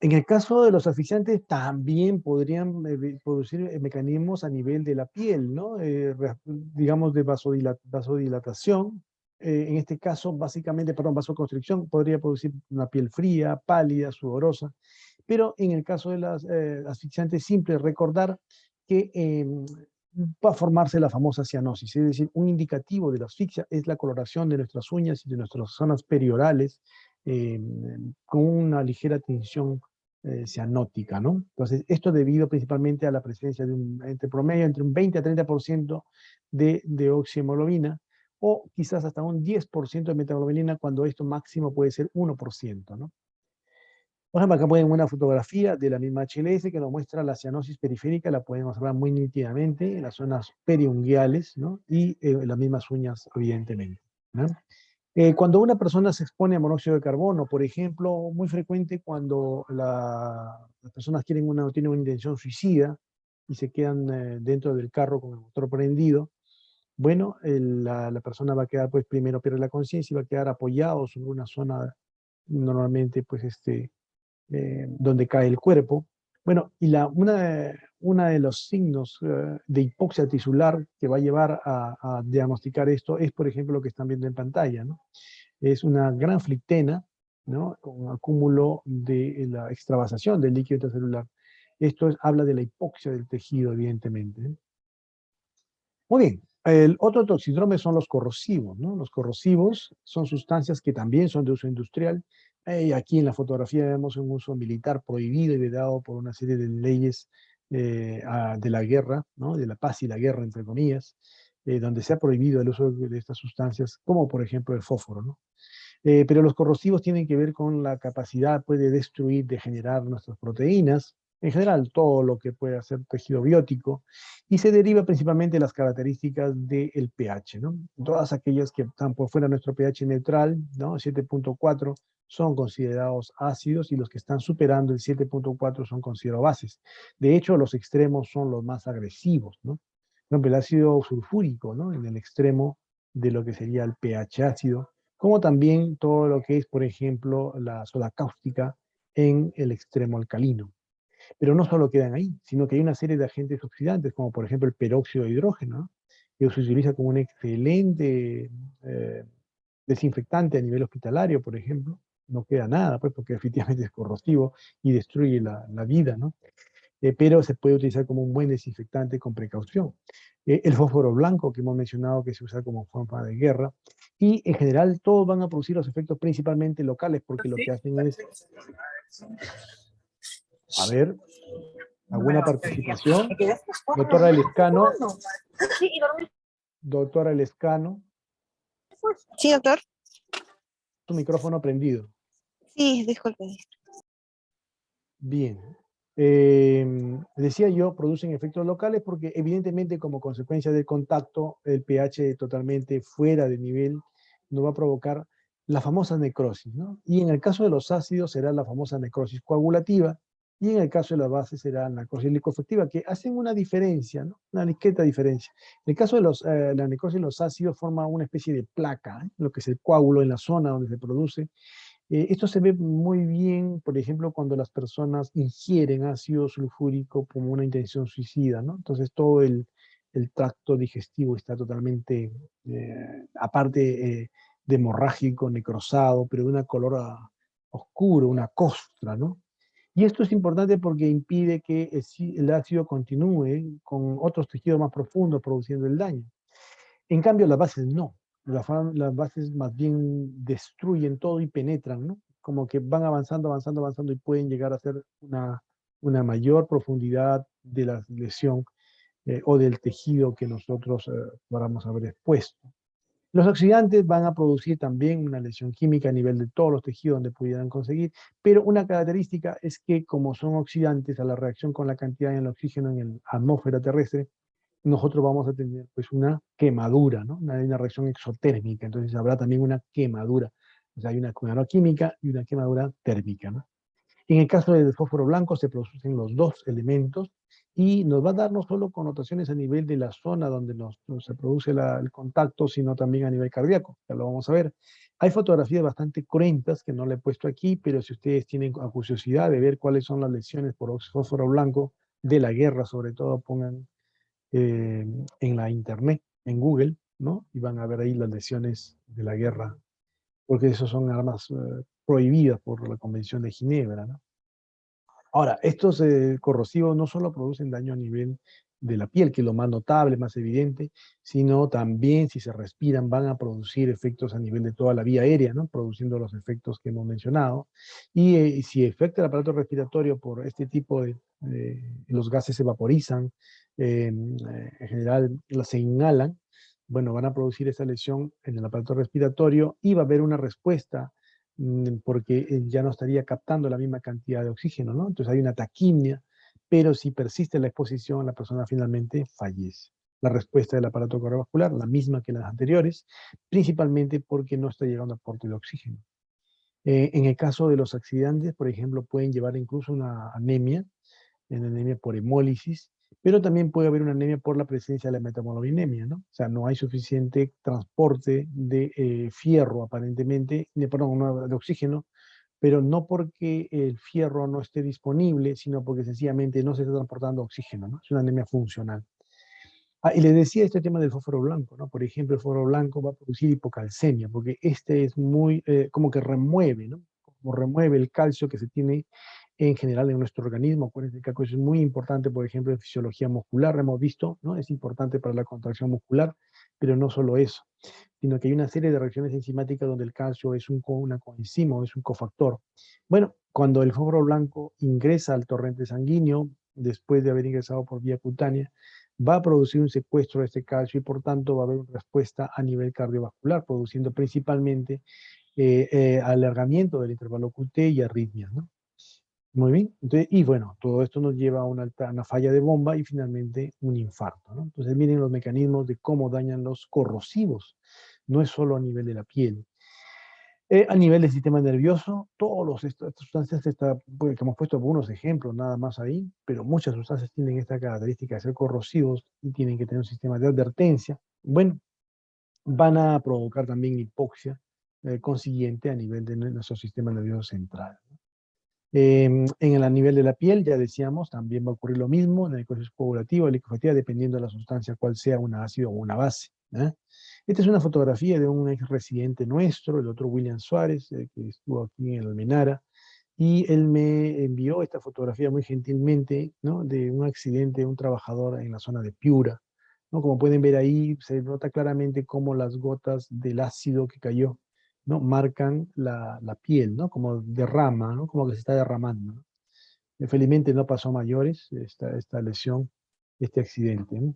En el caso de los asfixiantes, también podrían producir mecanismos a nivel de la piel, ¿no? Digamos de vasodilatación. En este caso, básicamente, perdón, vasoconstricción, podría producir una piel fría, pálida, sudorosa. Pero en el caso de las asfixiantes simples, recordar que va a formarse la famosa cianosis, es decir, un indicativo de la asfixia es la coloración de nuestras uñas y de nuestras zonas periorales, eh, con una ligera tinción cianótica, ¿no? Entonces, esto debido principalmente a la presencia de entre un 20 a 30% de oxihemoglobina, o quizás hasta un 10% de metaglobina, cuando esto máximo puede ser 1%, ¿no? Por ejemplo, acá pueden una fotografía de la misma HLS que nos muestra la cianosis periférica, la podemos observar muy nítidamente en las zonas periunguiales, ¿no? Y las mismas uñas, evidentemente, ¿no? Cuando una persona se expone a monóxido de carbono, por ejemplo, muy frecuente cuando las personas tienen una intención suicida y se quedan dentro del carro con el motor prendido, bueno, la persona va a quedar, pues primero pierde la conciencia y va a quedar apoyado sobre una zona normalmente, pues donde cae el cuerpo. Bueno, y una de los signos de hipoxia tisular que va a llevar a diagnosticar esto es, por ejemplo, lo que están viendo en pantalla, ¿no? Es una gran flictena, ¿no? Un acúmulo de la extravasación del líquido intracelular. Esto habla de la hipoxia del tejido, evidentemente, ¿eh? Muy bien. El otro toxidrome son los corrosivos, ¿no? Los corrosivos son sustancias que también son de uso industrial. Aquí en la fotografía vemos un uso militar prohibido y vedado por una serie de leyes de la guerra, ¿no? De la paz y la guerra, entre comillas, donde se ha prohibido el uso de estas sustancias, como por ejemplo el fósforo, ¿no? Pero los corrosivos tienen que ver con la capacidad pues, de destruir, de generar nuestras proteínas, en general todo lo que puede hacer tejido biótico, y se deriva principalmente de las características del pH, ¿no? Todas aquellas que están por fuera de nuestro pH neutral, ¿no? 7.4 son considerados ácidos y los que están superando el 7.4 son considerados bases. De hecho, los extremos son los más agresivos, ¿no? Por ejemplo, el ácido sulfúrico, ¿no? En el extremo de lo que sería el pH ácido, como también todo lo que es, por ejemplo, la soda cáustica en el extremo alcalino. Pero no solo quedan ahí, sino que hay una serie de agentes oxidantes, como por ejemplo el peróxido de hidrógeno, ¿no? Que se utiliza como un excelente desinfectante a nivel hospitalario, por ejemplo. No queda nada, pues, porque efectivamente es corrosivo y destruye la vida, ¿no? Pero se puede utilizar como un buen desinfectante con precaución. El fósforo blanco que hemos mencionado que se usa como forma de guerra, y en general todos van a producir los efectos principalmente locales porque lo que hacen es, a ver, alguna participación. Doctora Lescano, doctora Lescano, Sí, doctor. tu micrófono prendido. Sí, disculpe. Bien. Decía yo, producen efectos locales porque evidentemente como consecuencia del contacto, el pH totalmente fuera de nivel nos va a provocar la famosa necrosis, ¿no? Y en el caso de los ácidos será la famosa necrosis coagulativa, y en el caso de las bases será la necrosis licoefectiva, que hacen una diferencia, ¿no? Una discreta diferencia. En el caso de la necrosis de los ácidos forma una especie de placa, ¿eh? Lo que es el coágulo en la zona donde se produce. Esto se ve muy bien, por ejemplo, cuando las personas ingieren ácido sulfúrico como una intención suicida, ¿no? Entonces todo el tracto digestivo está totalmente, aparte de hemorrágico, necrosado, pero de una color oscuro, una costra, ¿no? Y esto es importante porque impide que el ácido continúe con otros tejidos más profundos produciendo el daño. En cambio, las bases no. Las bases más bien destruyen todo y penetran, ¿no? Como que van avanzando, avanzando, avanzando y pueden llegar a ser una mayor profundidad de la lesión o del tejido que nosotros podamos haber expuesto. Los oxidantes van a producir también una lesión química a nivel de todos los tejidos donde pudieran conseguir, pero una característica es que como son oxidantes a la reacción con la cantidad de oxígeno en la atmósfera terrestre, nosotros vamos a tener pues una quemadura, ¿no? Una reacción exotérmica, entonces habrá también una quemadura. O sea, hay una quemadura química y una quemadura térmica, ¿no? En el caso del fósforo blanco se producen los dos elementos y nos va a dar no solo connotaciones a nivel de la zona donde se produce el contacto, sino también a nivel cardíaco, ya lo vamos a ver. Hay fotografías bastante cruentas que no le he puesto aquí, pero si ustedes tienen curiosidad de ver cuáles son las lesiones por fósforo blanco de la guerra, sobre todo pongan en la internet, en Google, ¿no? Y van a ver ahí las lesiones de la guerra, porque esos son armas prohibidas por la Convención de Ginebra, ¿no? Ahora, estos corrosivos no solo producen daño a nivel de la piel, que es lo más notable, más evidente, sino también si se respiran van a producir efectos a nivel de toda la vía aérea, ¿no? Produciendo los efectos que hemos mencionado. Y si afecta el aparato respiratorio por este tipo de, los gases se vaporizan, en general se inhalan, bueno, van a producir esa lesión en el aparato respiratorio y va a haber una respuesta porque ya no estaría captando la misma cantidad de oxígeno, ¿no? Entonces hay una taquimia, pero si persiste la exposición, la persona finalmente fallece. La respuesta del aparato cardiovascular, la misma que las anteriores, principalmente porque no está llegando aporte de oxígeno. En el caso de los accidentes, por ejemplo, pueden llevar incluso una anemia, en anemia por hemólisis, pero también puede haber una anemia por la presencia de la metamoglobinemia, ¿no? O sea, no hay suficiente transporte de fierro, aparentemente, perdón, no, de oxígeno, pero no porque el fierro no esté disponible, sino porque sencillamente no se está transportando oxígeno, ¿no? Es una anemia funcional. Ah, y les decía este tema del fósforo blanco, ¿no? Por ejemplo, el fósforo blanco va a producir hipocalcemia, porque este es muy, como que remueve, ¿no? Como remueve el calcio que se tiene en general en nuestro organismo. Acuérdense que eso es muy importante, por ejemplo, en fisiología muscular, lo hemos visto, ¿no? Es importante para la contracción muscular, pero no solo eso, sino que hay una serie de reacciones enzimáticas donde el calcio es una coenzima o es un cofactor. Bueno, cuando el fósforo blanco ingresa al torrente sanguíneo, después de haber ingresado por vía cutánea, va a producir un secuestro de este calcio y por tanto va a haber una respuesta a nivel cardiovascular, produciendo principalmente alargamiento del intervalo QT y arritmias, ¿no? Muy bien. Entonces, y bueno, todo esto nos lleva a una falla de bomba y finalmente un infarto, ¿no? Entonces, miren los mecanismos de cómo dañan los corrosivos. No es solo a nivel de la piel. A nivel del sistema nervioso, estas sustancias, pues, que hemos puesto algunos ejemplos nada más ahí, pero muchas sustancias tienen esta característica de ser corrosivos y tienen que tener un sistema de advertencia. Bueno, van a provocar también hipoxia consiguiente a nivel de nuestro sistema nervioso central. En el nivel de la piel, ya decíamos, también va a ocurrir lo mismo en el proceso coagulativo, la licofatia, dependiendo de la sustancia, cuál sea una ácido o una base. Esta es una fotografía de un ex residente nuestro, el otro William Suárez, que estuvo aquí en Almenara, y él me envió esta fotografía muy gentilmente, ¿no? De un accidente de un trabajador en la zona de Piura, ¿no? Como pueden ver ahí, se nota claramente cómo las gotas del ácido que cayó, ¿no? Marcan la piel, ¿no? Como derrama, ¿no? Como que se está derramando, ¿no? Felizmente no pasó a mayores esta lesión, este accidente, ¿no?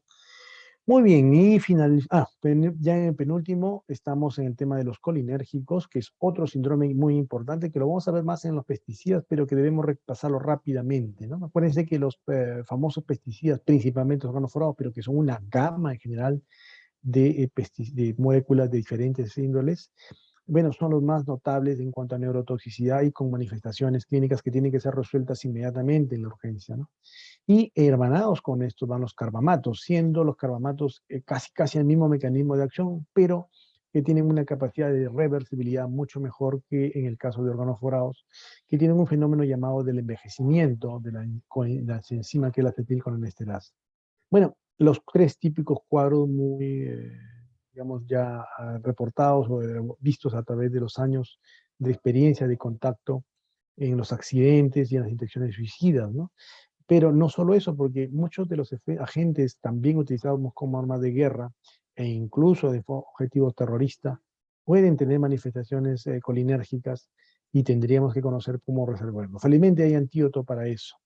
Muy bien, y ya en el penúltimo estamos en el tema de los colinérgicos, que es otro síndrome muy importante, que lo vamos a ver más en los pesticidas, pero que debemos repasarlo rápidamente, ¿no? Acuérdense que los famosos pesticidas, principalmente los organoforados, pero que son una gama en general de moléculas de diferentes índoles, bueno, son los más notables en cuanto a neurotoxicidad y con manifestaciones clínicas que tienen que ser resueltas inmediatamente en la urgencia, ¿no? Y hermanados con estos van los carbamatos, siendo los carbamatos casi el mismo mecanismo de acción, pero que tienen una capacidad de reversibilidad mucho mejor que en el caso de organoforados, que tienen un fenómeno llamado del envejecimiento de la enzima que es la acetilcolinesterasa. Bueno, los tres típicos cuadros muy, digamos, ya reportados o vistos a través de los años de experiencia, de contacto en los accidentes y en las infecciones suicidas, ¿no? Pero no solo eso, porque muchos de los agentes también utilizados como armas de guerra e incluso de objetivos terroristas pueden tener manifestaciones colinérgicas y tendríamos que conocer cómo resolverlo. Felizmente hay antídoto para eso.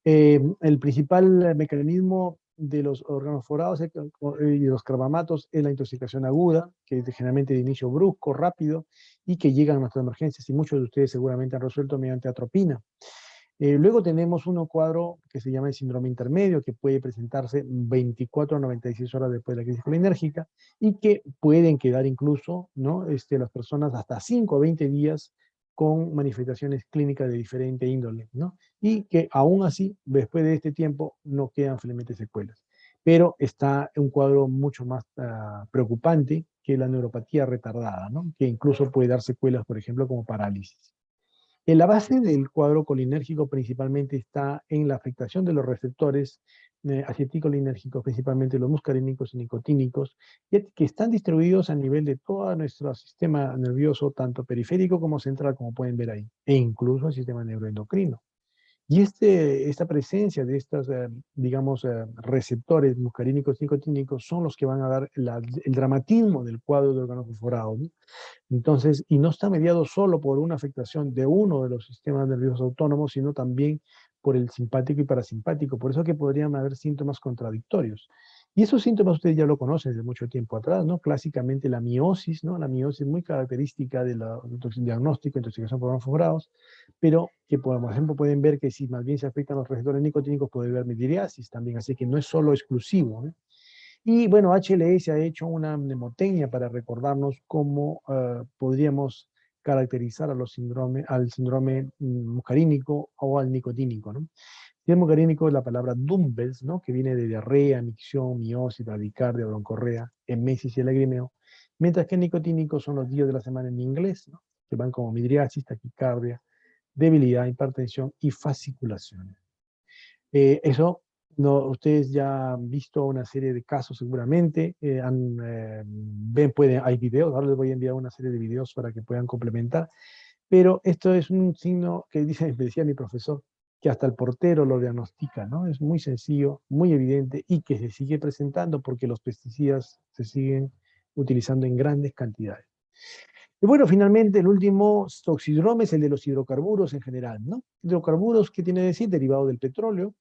El principal mecanismo de los organoforados y de los carbamatos es la intoxicación aguda, que es generalmente de inicio brusco, rápido, y que llegan a nuestras emergencias, y muchos de ustedes seguramente han resuelto mediante atropina. Luego tenemos un cuadro que se llama el síndrome intermedio, que puede presentarse 24 a 96 horas después de la crisis colinérgica y que pueden quedar incluso, ¿no? Las personas hasta 5 o 20 días con manifestaciones clínicas de diferente índole, ¿no? Y que aún así, después de este tiempo, no quedan felizmente secuelas. Pero está un cuadro mucho más preocupante que la neuropatía retardada, ¿no? Que incluso puede dar secuelas, por ejemplo, como parálisis. En la base del cuadro colinérgico principalmente está en la afectación de los receptores acetilcolinérgicos, principalmente los muscarínicos y nicotínicos, que están distribuidos a nivel de todo nuestro sistema nervioso, tanto periférico como central, como pueden ver ahí, e incluso el sistema neuroendocrino. Y esta presencia de estos, digamos, receptores muscarínicos y nicotínicos son los que van a dar el dramatismo del cuadro de órgano fosforado, ¿no? Entonces, y no está mediado solo por una afectación de uno de los sistemas nerviosos autónomos, sino también por el simpático y parasimpático. Por eso que podrían haber síntomas contradictorios. Y esos síntomas ustedes ya lo conocen desde mucho tiempo atrás, ¿no? Clásicamente la miosis, ¿no? La miosis muy característica del diagnóstico de intoxicación por fosforados, pero que, por ejemplo, pueden ver que si más bien se afectan los receptores nicotínicos, puede haber midriasis también, así que no es solo exclusivo, ¿no? Y bueno, HLS ha hecho una mnemotecnia para recordarnos cómo podríamos caracterizar al síndrome muscarínico o al nicotínico, ¿no? Si es muscarínico es la palabra dumbbells, ¿no? Que viene de diarrea, micción, miosis, bradicardia, broncorrea, emesis y lagrimeo, mientras que el nicotínico son los días de la semana en inglés, ¿no? Que van como midriasis, taquicardia, debilidad, hipertensión y fasciculaciones. Eso, no, ustedes ya han visto una serie de casos seguramente, hay videos, ahora les voy a enviar una serie de videos para que puedan complementar, pero esto es un signo que me decía mi profesor, que hasta el portero lo diagnostica, ¿no? Es muy sencillo, muy evidente y que se sigue presentando porque los pesticidas se siguen utilizando en grandes cantidades. Y Y bueno, finalmente el último toxidrome es el de los hidrocarburos en general, ¿no? Hidrocarburos, ¿qué tiene que decir? Derivado del petróleo,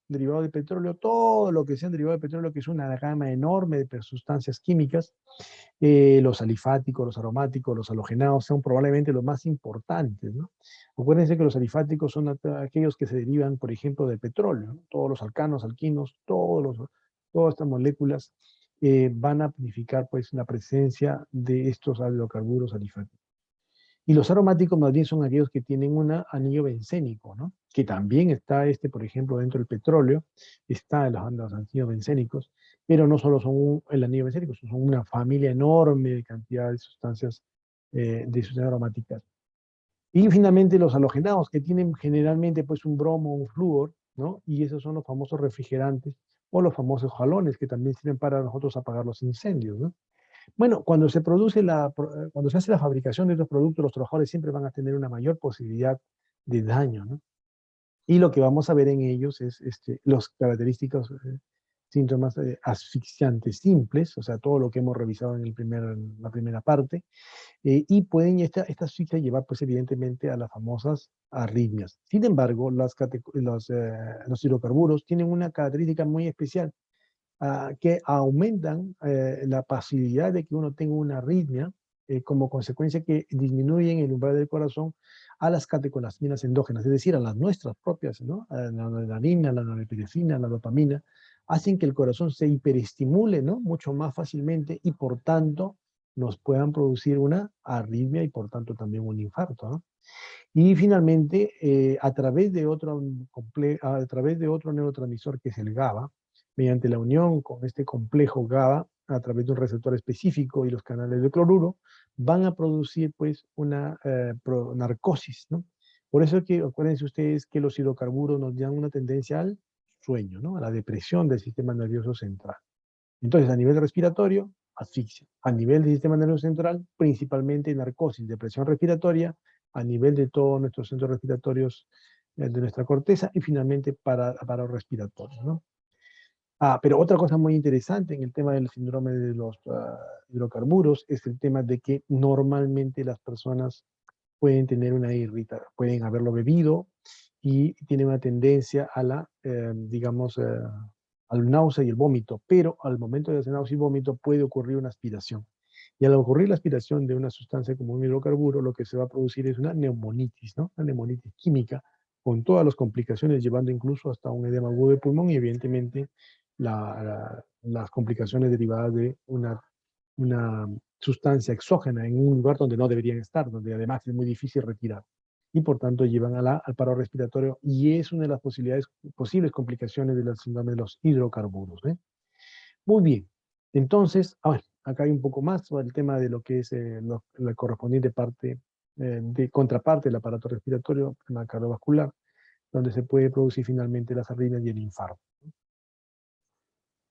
todo lo que sea derivado del petróleo, que es una gama enorme de sustancias químicas, los alifáticos, los aromáticos, los halogenados son probablemente los más importantes, ¿no? Acuérdense que los alifáticos son aquellos que se derivan, por ejemplo, del petróleo, ¿no? Todos los alcanos, alquinos, todas estas moléculas van a amplificar pues, la presencia de estos hidrocarburos alifáticos. Y los aromáticos más bien son aquellos que tienen un anillo bencénico, ¿no? Que también está por ejemplo, dentro del petróleo, está en los anillos bencénicos, pero no solo son el anillo bencénico, son una familia enorme de cantidad de sustancias aromáticas. Y finalmente los halogenados, que tienen generalmente pues un bromo o un flúor, ¿no? Y esos son los famosos refrigerantes o los famosos halones, que también sirven para nosotros apagar los incendios, ¿no? Bueno, cuando se hace la fabricación de estos productos, los trabajadores siempre van a tener una mayor posibilidad de daño, ¿no? Y lo que vamos a ver en ellos es los característicos síntomas asfixiantes simples, o sea, todo lo que hemos revisado en la primera parte, y pueden esta asfixia llevar, pues, evidentemente, a las famosas arritmias. Sin embargo, los hidrocarburos tienen una característica muy especial, que aumentan la posibilidad de que uno tenga una arritmia, como consecuencia que disminuyen el umbral del corazón a las catecolaminas endógenas, es decir, a las nuestras propias, ¿no? A la adrenalina, la norepinefrina, la dopamina, hacen que el corazón se hiperestimule, ¿no? Mucho más fácilmente y por tanto nos puedan producir una arritmia y por tanto también un infarto, ¿no? Y finalmente, a través de otro neurotransmisor que es el GABA, mediante la unión con este complejo GABA, a través de un receptor específico y los canales de cloruro, van a producir pues una narcosis, ¿no? Por eso es que acuérdense ustedes que los hidrocarburos nos dan una tendencia al sueño, ¿no? A la depresión del sistema nervioso central. Entonces, a nivel respiratorio, asfixia. A nivel del sistema nervioso central, principalmente narcosis, depresión respiratoria, a nivel de todos nuestros centros respiratorios de nuestra corteza y finalmente para respiratorio, ¿no? Pero otra cosa muy interesante en el tema del síndrome de los hidrocarburos es el tema de que normalmente las personas pueden tener una irritación, pueden haberlo bebido y tienen una tendencia a digamos, al náusea y el vómito, pero al momento de hacer náusea y vómito puede ocurrir una aspiración. Y al ocurrir la aspiración de una sustancia como un hidrocarburo, lo que se va a producir es una neumonitis, ¿no? Una neumonitis química, con todas las complicaciones, llevando incluso hasta un edema agudo de pulmón y evidentemente las complicaciones derivadas de una sustancia exógena en un lugar donde no deberían estar, donde además es muy difícil retirar. Y por tanto llevan al paro respiratorio y es una de las posibles complicaciones de la síndrome de los hidrocarburos, ¿eh? Muy bien. Entonces, acá hay un poco más sobre el tema de lo que es la correspondiente parte de contraparte del aparato respiratorio, tema cardiovascular, donde se puede producir finalmente las arritmias y el infarto.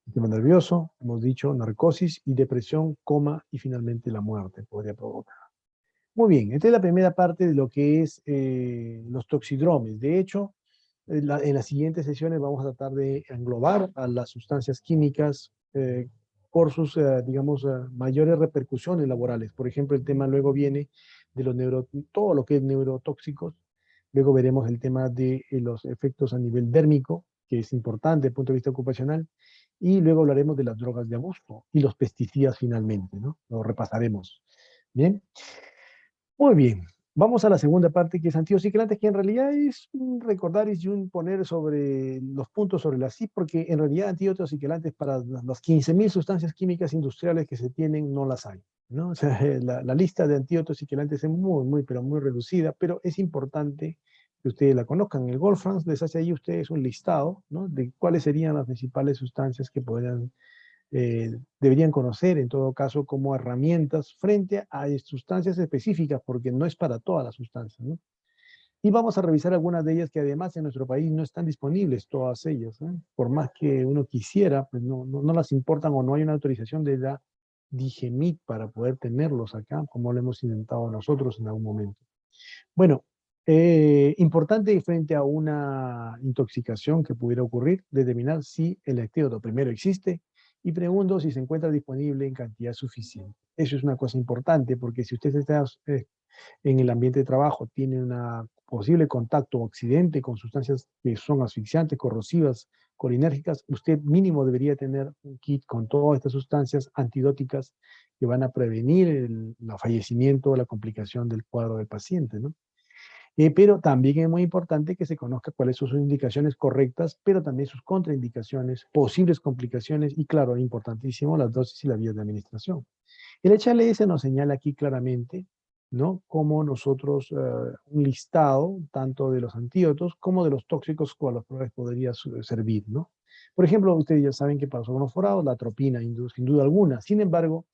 Sistema nervioso, hemos dicho narcosis y depresión, coma y finalmente la muerte podría provocar. Muy bien, esta es la primera parte de lo que es los toxidromes. De hecho, en las siguientes sesiones vamos a tratar de englobar a las sustancias químicas por sus, digamos, mayores repercusiones laborales. Por ejemplo, el tema luego viene de todo lo que es neurotóxicos. Luego veremos el tema de los efectos a nivel dérmico, que es importante desde el punto de vista ocupacional. Y luego hablaremos de las drogas de abuso y los pesticidas finalmente, ¿no? Lo repasaremos. Bien. Muy bien. Vamos a la segunda parte, que es antiociquilantes, que en realidad es un recordar y un poner sobre los puntos sobre las sí, porque en realidad antiociquilantes para las 15.000 sustancias químicas industriales que se tienen no las hay, ¿no? O sea, la lista de antiociquilantes es pero muy reducida, pero es importante que ustedes la conozcan. El Goldfrans les hace ahí a ustedes un listado, ¿no? De cuáles serían las principales sustancias que deberían conocer en todo caso como herramientas frente a sustancias específicas, porque no es para todas las sustancias, ¿no? Y vamos a revisar algunas de ellas que además en nuestro país no están disponibles, todas ellas, ¿eh? Por más que uno quisiera, pues no las importan o no hay una autorización de la DIGEMIT para poder tenerlos acá, como lo hemos intentado nosotros en algún momento. Bueno, importante frente a una intoxicación que pudiera ocurrir, determinar si el antídoto primero existe y segundo, si se encuentra disponible en cantidad suficiente. Eso es una cosa importante porque si usted está En el ambiente de trabajo tiene un posible contacto o accidente con sustancias que son asfixiantes, corrosivas, colinérgicas, usted mínimo debería tener un kit con todas estas sustancias antidóticas que van a prevenir el fallecimiento o la complicación del cuadro del paciente, ¿no? Pero también es muy importante que se conozca cuáles son sus indicaciones correctas, pero también sus contraindicaciones, posibles complicaciones y, claro, importantísimo, las dosis y la vía de administración. El HLS nos señala aquí claramente, ¿no?, cómo nosotros, un listado tanto de los antídotos como de los tóxicos con los cuales podría servir, ¿no? Por ejemplo, ustedes ya saben que para los órganos forados, la atropina, sin duda alguna. Sin embargo,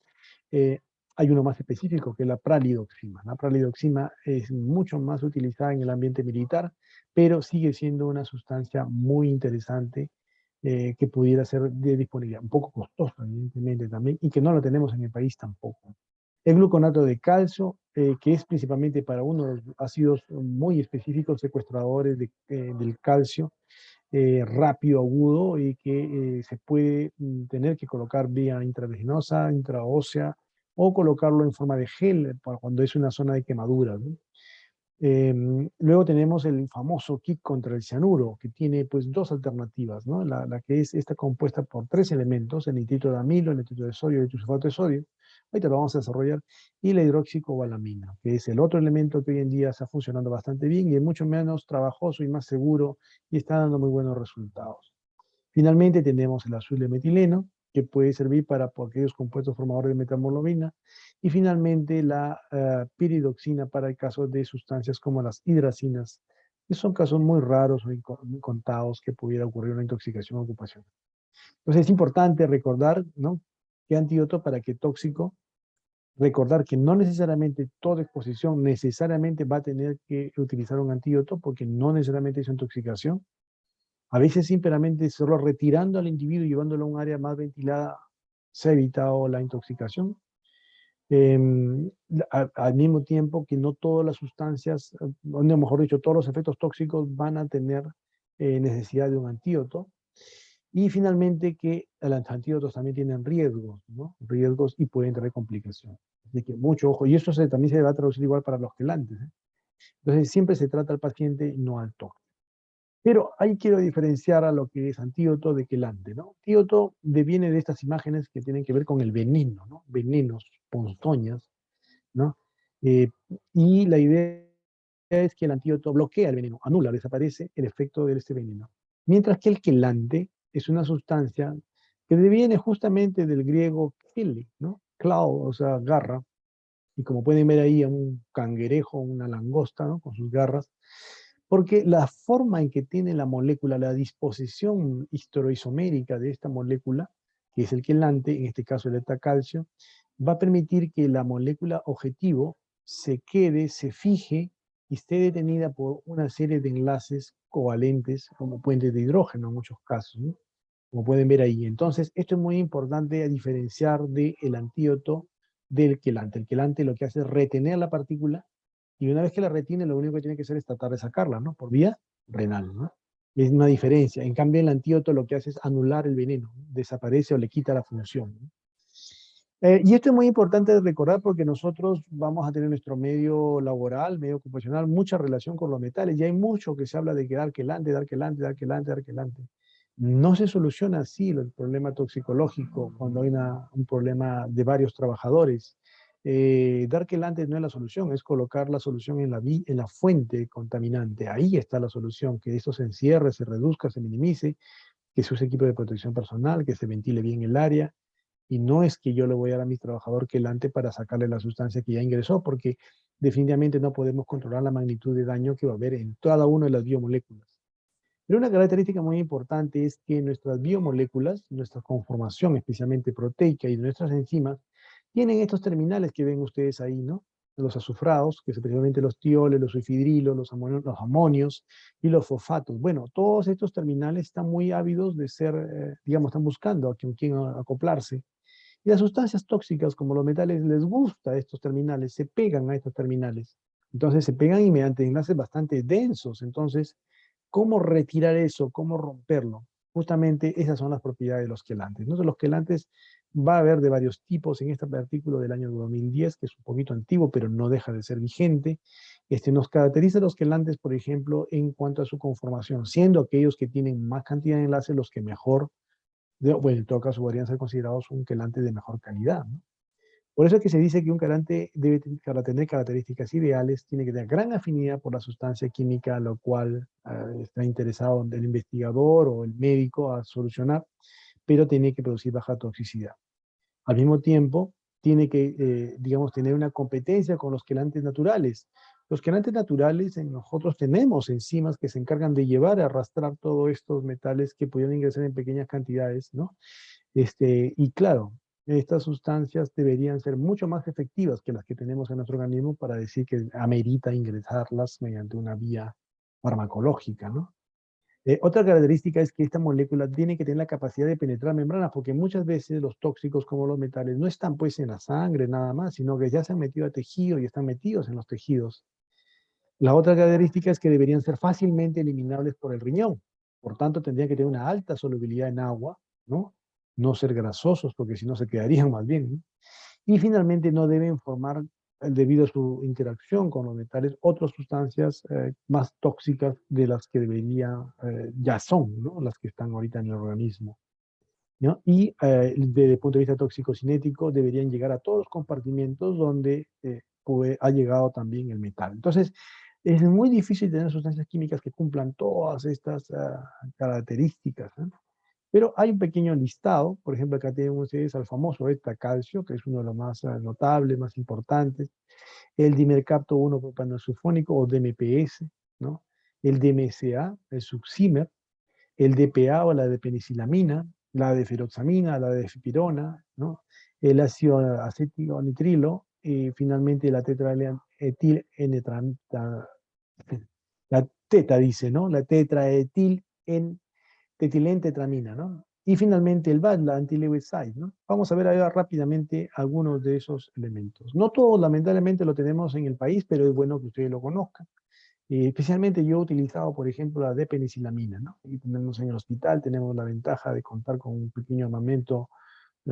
eh, hay uno más específico que es la pralidoxima. La pralidoxima es mucho más utilizada en el ambiente militar, pero sigue siendo una sustancia muy interesante que pudiera ser de disponibilidad, un poco costosa, evidentemente también, y que no la tenemos en el país tampoco. El gluconato de calcio, que es principalmente para uno de los ácidos muy específicos secuestradores del calcio, rápido, agudo, y que se puede tener que colocar vía intravenosa, intraósea, o colocarlo en forma de gel para cuando es una zona de quemadura, ¿no? Luego tenemos el famoso kit contra el cianuro, que tiene pues dos alternativas, ¿no? La que está compuesta por tres elementos: el nitrito de amilo, el nitrito de sodio y el sulfato de sodio. Ahorita lo vamos a desarrollar. Y la hidroxicobalamina, que es el otro elemento que hoy en día está funcionando bastante bien y es mucho menos trabajoso y más seguro y está dando muy buenos resultados. Finalmente tenemos el azul de metileno, que puede servir para aquellos compuestos formadores de metamorlobina. Y finalmente la piridoxina para el caso de sustancias como las hidracinas, que son casos muy raros o muy contados que pudiera ocurrir una intoxicación ocupacional. Entonces es importante recordar, ¿no?, qué antídoto para qué tóxico. Recordar que no necesariamente toda exposición necesariamente va a tener que utilizar un antídoto, porque no necesariamente es intoxicación. A veces simplemente solo retirando al individuo y llevándolo a un área más ventilada se ha evitado la intoxicación. Al mismo tiempo que no todas las sustancias, o mejor dicho, todos los efectos tóxicos van a tener necesidad de un antídoto. Y finalmente que los antídotos también tienen riesgos, ¿no? Riesgos y pueden traer complicaciones. Así que mucho ojo. Y esto también se va a traducir igual para los quelantes, ¿eh? Entonces siempre se trata al paciente, no al tóxico. Pero ahí quiero diferenciar a lo que es antídoto de quelante, ¿no? Antídoto viene de estas imágenes que tienen que ver con el veneno, ¿no? Venenos, ponzoñas, ¿no? Eh, y la idea es que el antídoto bloquea el veneno, anula, desaparece el efecto de este veneno. Mientras que el quelante es una sustancia que viene justamente del griego kele, ¿no? Claw, o sea, garra. Y como pueden ver ahí a un cangrejo, una langosta, ¿no?, con sus garras, porque la forma en que tiene la molécula, la disposición histoisomérica de esta molécula, que es el quelante, en este caso el etacalcio, va a permitir que la molécula objetivo se quede, se fije y esté detenida por una serie de enlaces covalentes, como puentes de hidrógeno en muchos casos, ¿no?, como pueden ver ahí. Entonces, esto es muy importante a diferenciar del antídoto del quelante. El quelante lo que hace es retener la partícula, y una vez que la retiene, lo único que tiene que hacer es tratar de sacarla, ¿no?, por vía renal, ¿no? Es una diferencia. En cambio, el antídoto lo que hace es anular el veneno, ¿no?, desaparece o le quita la función, ¿no? Y esto es muy importante de recordar porque nosotros vamos a tener nuestro medio laboral, medio ocupacional, mucha relación con los metales. Y hay mucho que se habla de que dar quelante, dar quelante, dar quelante, dar quelante. No se soluciona así el problema toxicológico cuando hay un problema de varios trabajadores. Dar quelante no es la solución, es colocar la solución en la fuente contaminante. Ahí está la solución, que esto se encierre, se reduzca, se minimice, que se use equipo de protección personal, que se ventile bien el área. Y no es que yo le voy a dar a mi trabajador quelante para sacarle la sustancia que ya ingresó, porque definitivamente no podemos controlar la magnitud de daño que va a haber en cada una de las biomoléculas. Pero una característica muy importante es que nuestras biomoléculas, nuestra conformación especialmente proteica y nuestras enzimas, tienen estos terminales que ven ustedes ahí, ¿no? Los azufrados, que son precisamente los tioles, los sulfidrilos, los amonios y los fosfatos. Bueno, todos estos terminales están muy ávidos de ser, digamos, están buscando a quien acoplarse. Y las sustancias tóxicas, como los metales, les gusta estos terminales, se pegan a estos terminales. Entonces se pegan y mediante enlaces bastante densos. Entonces, ¿cómo retirar eso? ¿Cómo romperlo? Justamente esas son las propiedades de los quelantes. Entonces, los quelantes Va a haber de varios tipos en este artículo del año 2010, que es un poquito antiguo, pero no deja de ser vigente. Nos caracteriza los quelantes, por ejemplo, en cuanto a su conformación, siendo aquellos que tienen más cantidad de enlaces los que mejor, bueno, en todo caso podrían ser considerados un quelante de mejor calidad, ¿no? Por eso es que se dice que un quelante debe para tener características ideales, tiene que tener gran afinidad por la sustancia química, lo cual está interesado el investigador o el médico a solucionar, pero tiene que producir baja toxicidad. Al mismo tiempo, tiene que, digamos, tener una competencia con los quelantes naturales. Los quelantes naturales, nosotros tenemos enzimas que se encargan de llevar a arrastrar todos estos metales que pudieran ingresar en pequeñas cantidades, ¿no? Y claro, estas sustancias deberían ser mucho más efectivas que las que tenemos en nuestro organismo para decir que amerita ingresarlas mediante una vía farmacológica, ¿no? Otra característica es que esta molécula tiene que tener la capacidad de penetrar membranas, porque muchas veces los tóxicos como los metales no están pues en la sangre nada más, sino que ya se han metido a tejido y están metidos en los tejidos. La otra característica es que deberían ser fácilmente eliminables por el riñón. Por tanto, tendrían que tener una alta solubilidad en agua, ¿no? No ser grasosos, porque si no se quedarían más bien, ¿no? Y finalmente no deben formar, debido a su interacción con los metales, otras sustancias más tóxicas de las que ya son, ¿no? Las que están ahorita en el organismo, ¿no? Y desde el punto de vista toxicocinético deberían llegar a todos los compartimentos donde ha llegado también el metal. Entonces, es muy difícil tener sustancias químicas que cumplan todas estas características, ¿eh? Pero hay un pequeño listado, por ejemplo, acá tienen ustedes al famoso calcio, que es uno de los más notables, más importantes, el dimercapto 1-propanilsulfónico o DMPS, ¿no? El DMSA, el succimer, el DPA o la depenicilamina, la deferoxamina, la defipirona, ¿no? El ácido acético nitrilo y finalmente la tetraetil la teta dice, ¿no? La tetraetil en tetilentetramina, ¿no? Y finalmente el VAD, la antileucide, ¿no? Vamos a ver ahora rápidamente algunos de esos elementos. No todos, lamentablemente, lo tenemos en el país, pero es bueno que ustedes lo conozcan. Especialmente yo he utilizado, por ejemplo, la depenicilamina, ¿no? Y tenemos en el hospital, tenemos la ventaja de contar con un pequeño armamento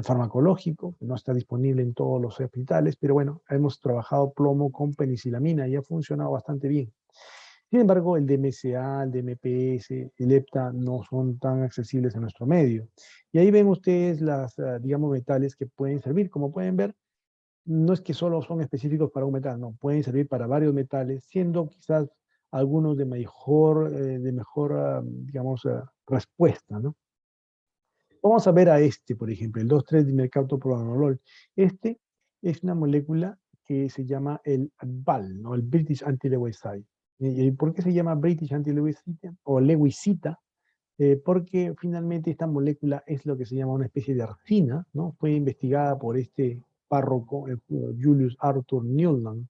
farmacológico, que no está disponible en todos los hospitales, pero bueno, hemos trabajado plomo con penicilamina y ha funcionado bastante bien. Sin embargo, el DMSA, el DMPS, el EPTA no son tan accesibles en nuestro medio. Y ahí ven ustedes digamos, metales que pueden servir. Como pueden ver, no es que solo son específicos para un metal, no, pueden servir para varios metales, siendo quizás algunos de mejor, digamos, respuesta, ¿no? Vamos a ver a por ejemplo, el 2,3-dimercaptopropanolol. Este es una molécula que se llama el BAL, ¿no? El British Anti-Lewicide. ¿Y por qué se llama British Anti-Lewicida o lewicita? Porque finalmente esta molécula es lo que se llama una especie de arcina, ¿no? Fue investigada por este párroco, Julius Arthur Newland,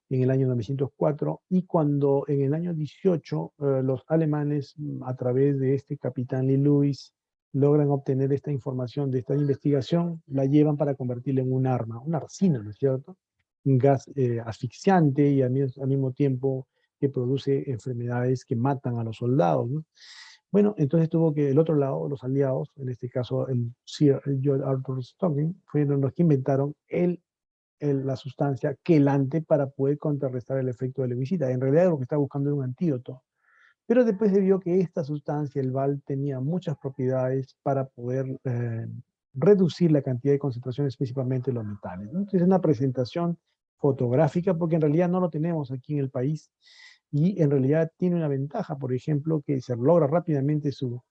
en el año 904, y cuando en el año 18 los alemanes, a través de este capitán Lee Lewis, logran obtener esta información de esta investigación, la llevan para convertirla en un arma, una arcina, ¿no es cierto? Un gas asfixiante y al mismo tiempo que produce enfermedades que matan a los soldados, ¿no? Bueno, entonces tuvo que el otro lado, los aliados, en este caso el Sir George Arthur Stocking, fueron los que inventaron la sustancia quelante para poder contrarrestar el efecto de la visita. En realidad lo que estaba buscando era un antídoto. Pero después se vio que esta sustancia, el VAL, tenía muchas propiedades para poder reducir la cantidad de concentraciones, principalmente los metales, ¿no? Entonces es una presentación fotográfica porque en realidad no lo tenemos aquí en el país y en realidad tiene una ventaja, por ejemplo, que se logra rápidamente su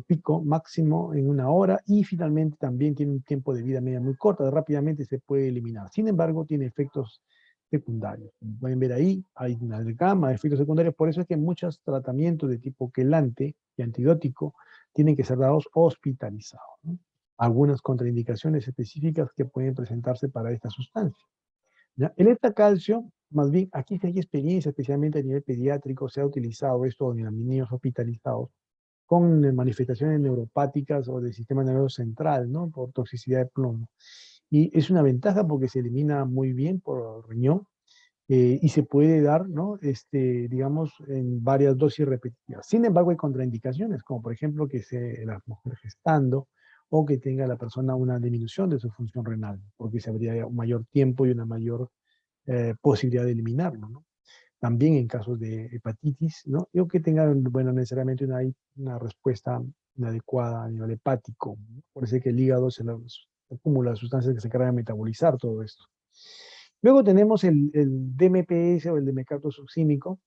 pico máximo en 1 hora y finalmente también tiene un tiempo de vida media muy corta, rápidamente se puede eliminar. Sin embargo, tiene efectos secundarios. Como pueden ver ahí, hay una gama de efectos secundarios, por eso es que muchos tratamientos de tipo quelante y antibiótico tienen que ser dados hospitalizados, ¿no? Algunas contraindicaciones específicas que pueden presentarse para esta sustancia, ¿ya? El calcio, más bien, aquí sí hay experiencia, especialmente a nivel pediátrico, se ha utilizado esto en los niños hospitalizados con manifestaciones neuropáticas o del sistema nervioso central, ¿no? Por toxicidad de plomo. Y es una ventaja porque se elimina muy bien por el riñón y se puede dar, ¿no? Digamos, en varias dosis repetitivas. Sin embargo, hay contraindicaciones, como por ejemplo que las mujeres gestando o que tenga la persona una disminución de su función renal, porque se habría un mayor tiempo y una mayor posibilidad de eliminarlo, ¿no? También en casos de hepatitis, ¿no? O que tenga, bueno, necesariamente una respuesta inadecuada a nivel hepático, ¿no? Por eso que el hígado se acumula sustancias que se encargan de metabolizar todo esto. Luego tenemos el DMPS o el dimecarto succínico,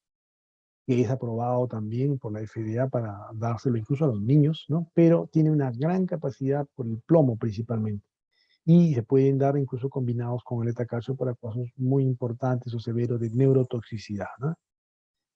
que es aprobado también por la FDA para dárselo incluso a los niños, ¿no? Pero tiene una gran capacidad por el plomo principalmente. Y se pueden dar incluso combinados con el etacalcio para casos muy importantes o severos de neurotoxicidad, ¿no?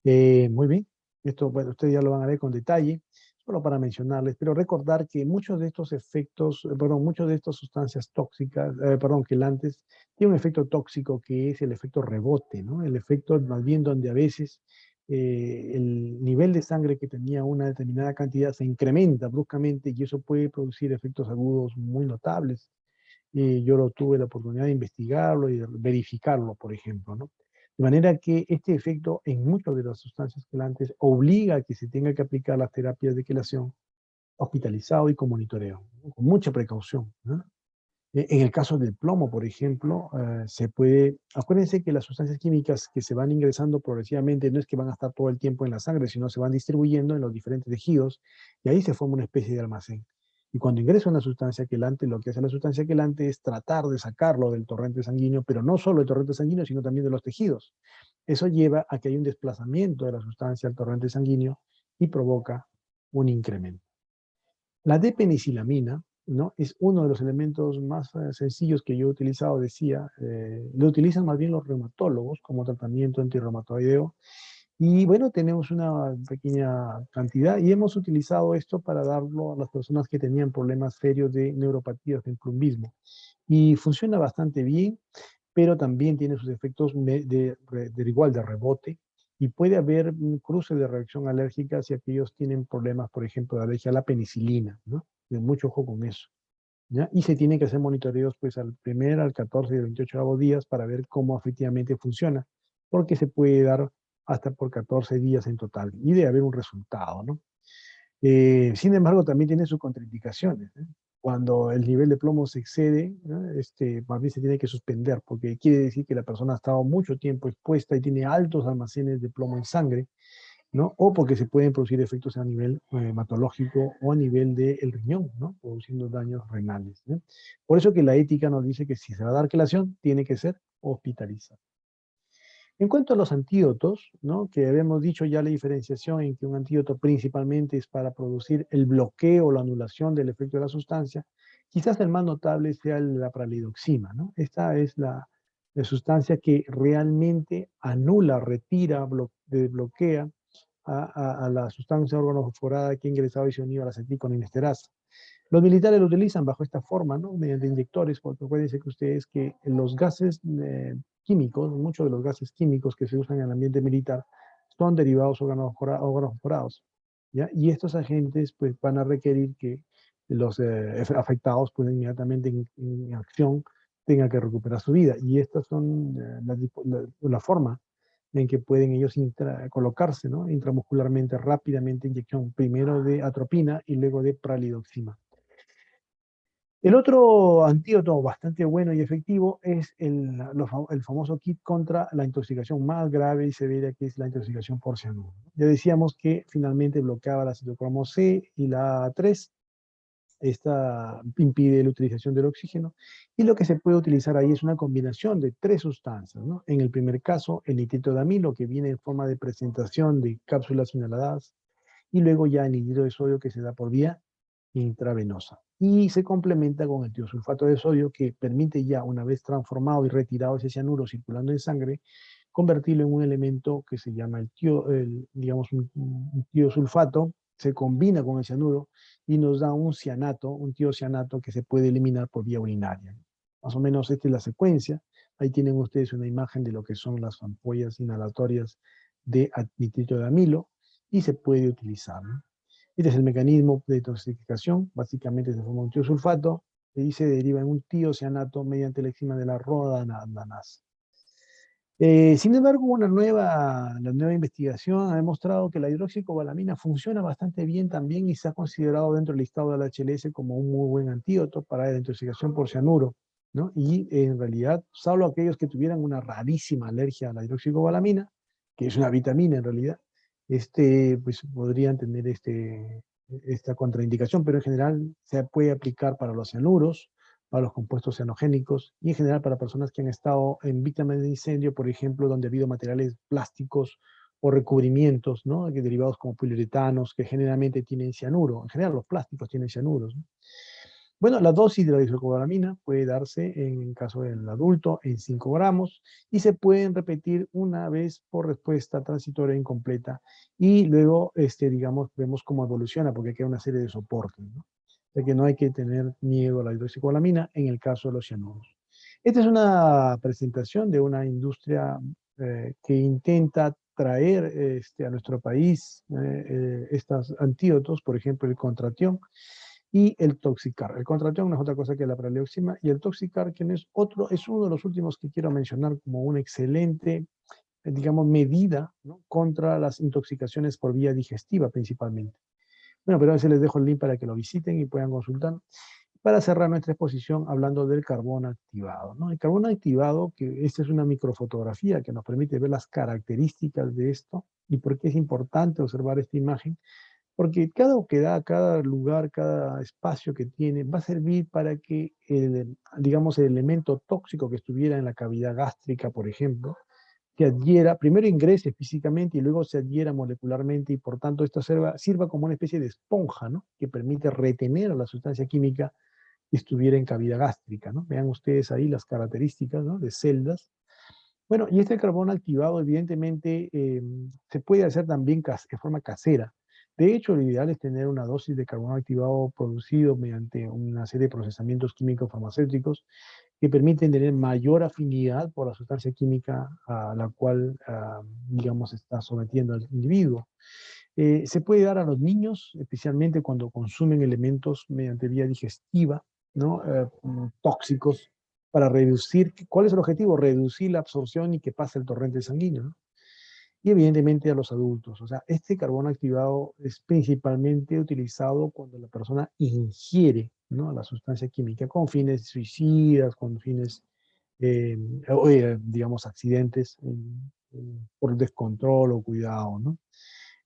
Muy bien, esto, bueno, ustedes ya lo van a ver con detalle, solo para mencionarles, pero recordar que muchos de estos efectos, perdón, muchas de estas sustancias tóxicas, perdón, quelantes, tienen un efecto tóxico que es el efecto rebote, ¿no? El efecto más bien donde a veces el nivel de sangre que tenía una determinada cantidad se incrementa bruscamente y eso puede producir efectos agudos muy notables. Yo lo tuve la oportunidad de investigarlo y de verificarlo, por ejemplo, ¿no? De manera que este efecto en muchas de las sustancias quelantes obliga a que se tenga que aplicar las terapias de quelación hospitalizado y con monitoreo, ¿no? Con mucha precaución, ¿no? En el caso del plomo, por ejemplo, se puede, acuérdense que las sustancias químicas que se van ingresando progresivamente no es que van a estar todo el tiempo en la sangre, sino se van distribuyendo en los diferentes tejidos y ahí se forma una especie de almacén. Y cuando ingresa una sustancia quelante, lo que hace la sustancia quelante es tratar de sacarlo del torrente sanguíneo, pero no solo del torrente sanguíneo, sino también de los tejidos. Eso lleva a que hay un desplazamiento de la sustancia al torrente sanguíneo y provoca un incremento. La D-penicilamina, ¿no? Es uno de los elementos más sencillos que yo he utilizado, decía, lo utilizan más bien los reumatólogos como tratamiento antirreumatoideo. Y bueno, tenemos una pequeña cantidad y hemos utilizado esto para darlo a las personas que tenían problemas serios de neuropatías del plumbismo. Y funciona bastante bien, pero también tiene sus efectos igual de rebote y puede haber un cruce de reacción alérgica si aquellos tienen problemas, por ejemplo, de alergia a la penicilina, ¿no? De mucho ojo con eso, ¿ya? Y se tienen que hacer monitoreos pues al 1, al 14 y al 28 días para ver cómo efectivamente funciona, porque se puede dar hasta por 14 días en total y debe haber un resultado, ¿no? Sin embargo, también tiene sus contraindicaciones, ¿eh? Cuando el nivel de plomo se excede, ¿no? Más bien se tiene que suspender, porque quiere decir que la persona ha estado mucho tiempo expuesta y tiene altos almacenes de plomo en sangre, ¿no? O porque se pueden producir efectos a nivel hematológico o a nivel del riñón, ¿no? Produciendo daños renales, ¿no? Por eso que la ética nos dice que si se va a dar quelación, tiene que ser hospitalizada. En cuanto a los antídotos, ¿no? Que habíamos dicho ya la diferenciación en que un antídoto principalmente es para producir el bloqueo o la anulación del efecto de la sustancia, quizás el más notable sea la pralidoxima, ¿no? Esta es la sustancia que realmente anula, retira, bloquea a la sustancia organofosforada que ha ingresado y se ha unido a la acetilcolinesterasa. Los militares lo utilizan bajo esta forma, ¿no? Mediante inyectores, porque acuérdense que ustedes que los gases químicos, muchos de los gases químicos que se usan en el ambiente militar son derivados organofosforados, ¿ya? Y estos agentes pues van a requerir que los afectados pues inmediatamente en acción tengan que recuperar su vida. Y estas son la forma en que pueden ellos colocarse, ¿no? Intramuscularmente, rápidamente, inyección primero de atropina y luego de pralidoxima. El otro antídoto bastante bueno y efectivo es el famoso kit contra la intoxicación más grave y severa, que es la intoxicación por cianuro. Ya decíamos que finalmente bloqueaba la citocromo C y la A3. Esta impide la utilización del oxígeno. Y lo que se puede utilizar ahí es una combinación de 3 sustancias, ¿no? En el primer caso, el nitrito de amilo, que viene en forma de presentación de cápsulas inhaladas, y luego ya el nitrito de sodio que se da por vía intravenosa. Y se complementa con el tiosulfato de sodio que permite ya, una vez transformado y retirado ese cianuro circulando en sangre, convertirlo en un elemento que se llama digamos, un tiosulfato, se combina con el cianuro y nos da un cianato, un tiocianato que se puede eliminar por vía urinaria. Más o menos esta es la secuencia. Ahí tienen ustedes una imagen de lo que son las ampollas inhalatorias de nitrito de amilo y se puede utilizar, ¿no? Este es el mecanismo de detoxificación. Básicamente se forma un tiosulfato y se deriva en un tiocianato mediante la enzima de la rodanasa. Sin embargo, la nueva investigación ha demostrado que la hidroxicobalamina funciona bastante bien también y se ha considerado dentro del listado del HLS como un muy buen antídoto para la intoxicación por cianuro, ¿no? Y en realidad, solo aquellos que tuvieran una rarísima alergia a la hidroxicobalamina, que es una vitamina en realidad, pues podrían tener esta contraindicación, pero en general se puede aplicar para los cianuros, para los compuestos cianogénicos y en general para personas que han estado en víctimas de incendio, por ejemplo, donde ha habido materiales plásticos o recubrimientos, ¿no? Que derivados como poliuretanos, que generalmente tienen cianuro. En general, los plásticos tienen cianuros, ¿no? Bueno, la dosis de la isocobalamina puede darse en caso del adulto en 5 gramos y se pueden repetir una vez por respuesta transitoria incompleta y luego, digamos, vemos cómo evoluciona porque queda una serie de soportes, ¿no? O sea que no hay que tener miedo a la hidroxicobalamina en el caso de los cianuros. Esta es una presentación de una industria que intenta traer a nuestro país estos antídotos, por ejemplo, el Contratión y el Toxicar. El Contratión no es otra cosa que la praleucina y el Toxicar, que no es otro, es uno de los últimos que quiero mencionar como una excelente, digamos, medida, ¿no? Contra las intoxicaciones por vía digestiva principalmente. Bueno, pero a veces les dejo el link para que lo visiten y puedan consultar. Para cerrar nuestra exposición hablando del carbón activado, ¿no? El carbón activado, que esta es una microfotografía que nos permite ver las características de esto y por qué es importante observar esta imagen, porque cada lugar, cada espacio que tiene va a servir para que, digamos, el elemento tóxico que estuviera en la cavidad gástrica, por ejemplo, se adhiera, primero ingrese físicamente y luego se adhiera molecularmente y por tanto esto sirva como una especie de esponja, ¿no? Que permite retener a la sustancia química que estuviera en cavidad gástrica, ¿no? Vean ustedes ahí las características, ¿no? De celdas. Bueno, y este carbón activado evidentemente se puede hacer también de forma casera. De hecho, lo ideal es tener una dosis de carbón activado producido mediante una serie de procesamientos químicos farmacéuticos que permiten tener mayor afinidad por la sustancia química a la cual, digamos, está sometiendo al individuo. Se puede dar a los niños, especialmente cuando consumen elementos mediante vía digestiva, ¿no? Tóxicos, para reducir, ¿cuál es el objetivo? Reducir la absorción y que pase el torrente sanguíneo, ¿no? Y evidentemente a los adultos. O sea, este carbón activado es principalmente utilizado cuando la persona ingiere, ¿no? La sustancia química con fines suicidas, con fines, digamos, accidentes por descontrol o cuidado, ¿no?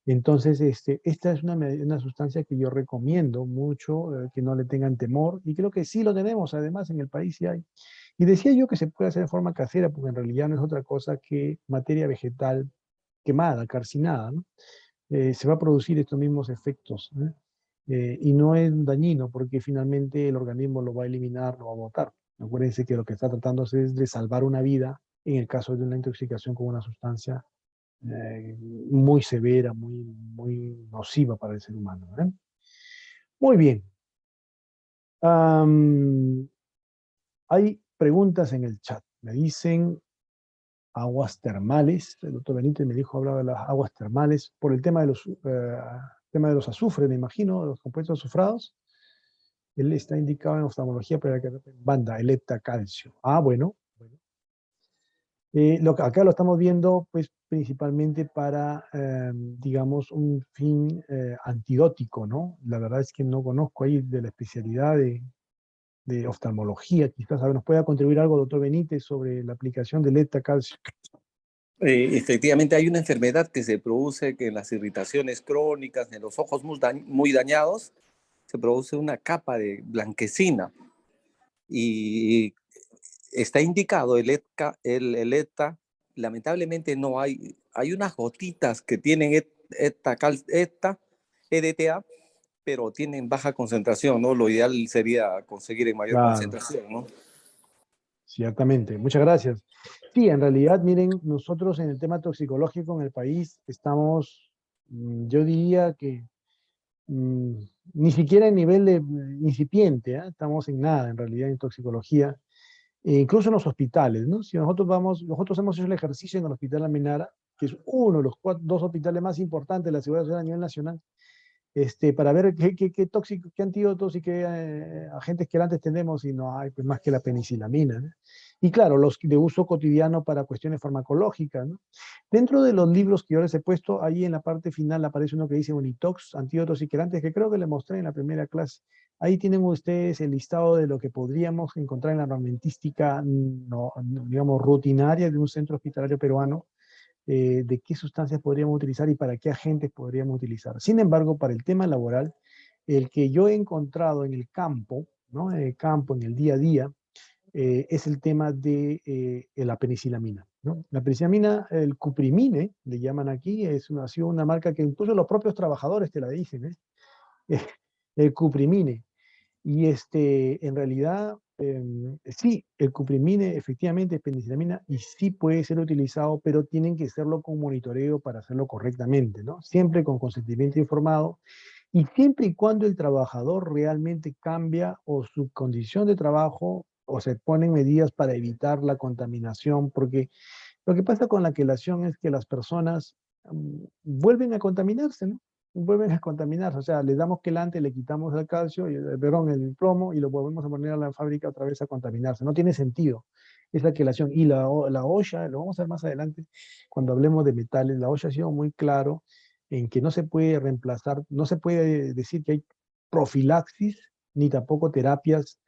Entonces, esta es una sustancia que yo recomiendo mucho, que no le tengan temor, y creo que sí lo tenemos, además en el país sí hay. Y decía yo que se puede hacer de forma casera, porque en realidad no es otra cosa que materia vegetal quemada, calcinada, ¿no? Se va a producir estos mismos efectos, ¿eh? Y no es dañino, porque finalmente el organismo lo va a eliminar, lo va a botar. Acuérdense que lo que está tratando es de salvar una vida en el caso de una intoxicación con una sustancia muy severa, muy nociva para el ser humano, ¿eh? Muy bien. Am, hay preguntas en el chat. Me dicen aguas termales. El doctor Benítez me dijo, hablaba de las aguas termales por el tema de los azufres, me imagino, de los compuestos azufrados. Él está indicado en oftalmología para que banda, el calcio. Ah, bueno. Acá lo estamos viendo, pues, principalmente para, digamos, un fin antidótico, ¿no? La verdad es que no conozco ahí de la especialidad de oftalmología. Quizás nos pueda contribuir algo, doctor Benítez, sobre la aplicación del calcio. Efectivamente, hay una enfermedad que se produce que en las irritaciones crónicas, en los ojos muy dañados, se produce una capa de blanquecina y está indicado el ETA. Lamentablemente no hay unas gotitas que tienen EDTA, pero tienen baja concentración, ¿no? Lo ideal sería conseguir en mayor Claro, concentración, ¿no? ciertamente. Muchas gracias. Sí, en realidad, miren, nosotros en el tema toxicológico en el país estamos, yo diría que mm, ni siquiera en nivel de incipiente, ¿eh? Estamos en nada en realidad en toxicología, incluso en los hospitales, ¿no? Si nosotros hemos hecho el ejercicio en el Hospital Almenara, que es uno de los dos hospitales más importantes de la Seguridad Social a nivel nacional, para ver qué tóxicos, qué antídotos y qué agentes quelantes tenemos, y no hay pues, más que la penicilamina, ¿no? Y claro, los de uso cotidiano para cuestiones farmacológicas, ¿no? Dentro de los libros que yo les he puesto, ahí en la parte final aparece uno que dice Unitox, antídotos y quelantes, que creo que le mostré en la primera clase. Ahí tienen ustedes el listado de lo que podríamos encontrar en la armamentística, no, digamos, rutinaria de un centro hospitalario peruano, de qué sustancias podríamos utilizar y para qué agentes podríamos utilizar. Sin embargo, para el tema laboral, el que yo he encontrado en el campo, ¿no? En el campo, en el día a día, es el tema de la penicilamina, ¿no? La penicilamina, el cuprimine, le llaman aquí, ha sido una marca que incluso los propios trabajadores te la dicen, ¿eh? El cuprimine. Y en realidad, sí, el cuprimine efectivamente es penicilamina y sí puede ser utilizado, pero tienen que hacerlo con monitoreo para hacerlo correctamente, ¿no? Siempre con consentimiento informado y siempre y cuando el trabajador realmente cambia o su condición de trabajo o se ponen medidas para evitar la contaminación, porque lo que pasa con la quelación es que las personas vuelven a contaminarse, ¿no? Vuelven a contaminarse, o sea, le damos quelante, le quitamos el calcio, perdón, el plomo y lo volvemos a poner a la fábrica otra vez a contaminarse. No tiene sentido, es la quelación. Y la OSHA, lo vamos a ver más adelante, cuando hablemos de metales, la OSHA ha sido muy claro en que no se puede reemplazar, no se puede decir que hay profilaxis ni tampoco terapias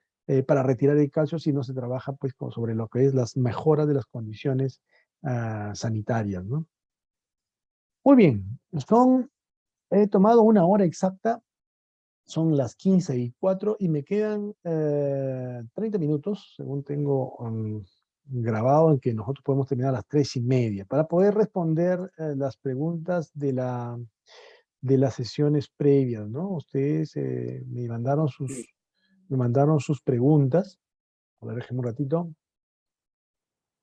para retirar el calcio si no se trabaja pues sobre lo que es las mejoras de las condiciones sanitarias, ¿no? Muy bien, he tomado una hora exacta, son las 15:04 y me quedan 30 minutos, según tengo grabado, en que nosotros podemos terminar a las 3:30, para poder responder las preguntas de las sesiones previas, ¿no? Ustedes me mandaron sus preguntas. A ver, déjenme un ratito.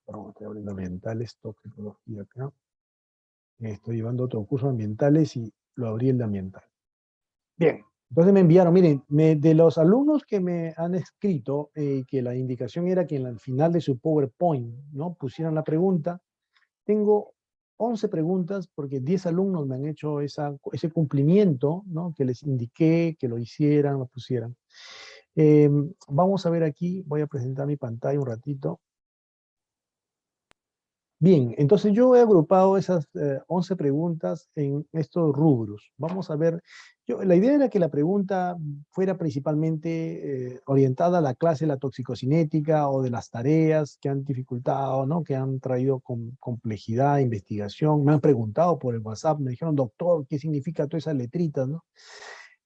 Perdón, estoy abriendo ambientales, toxicología acá. Estoy llevando otro curso de ambientales y lo abrí el de ambiental. Bien, entonces me enviaron, miren, de los alumnos que me han escrito, que la indicación era que en el final de su PowerPoint, ¿no? Pusieran la pregunta. Tengo 11 preguntas porque 10 alumnos me han hecho ese cumplimiento, ¿no? Que les indiqué que lo hicieran, lo pusieran. Vamos a ver aquí, voy a presentar mi pantalla un ratito. Bien, entonces yo he agrupado esas 11 preguntas en estos rubros. Vamos a ver, la idea era que la pregunta fuera principalmente orientada a la clase de la toxicocinética o de las tareas que han dificultado, ¿no? Que han traído complejidad, investigación. Me han preguntado por el WhatsApp, me dijeron, doctor, ¿qué significa todas esas letritas, ¿no?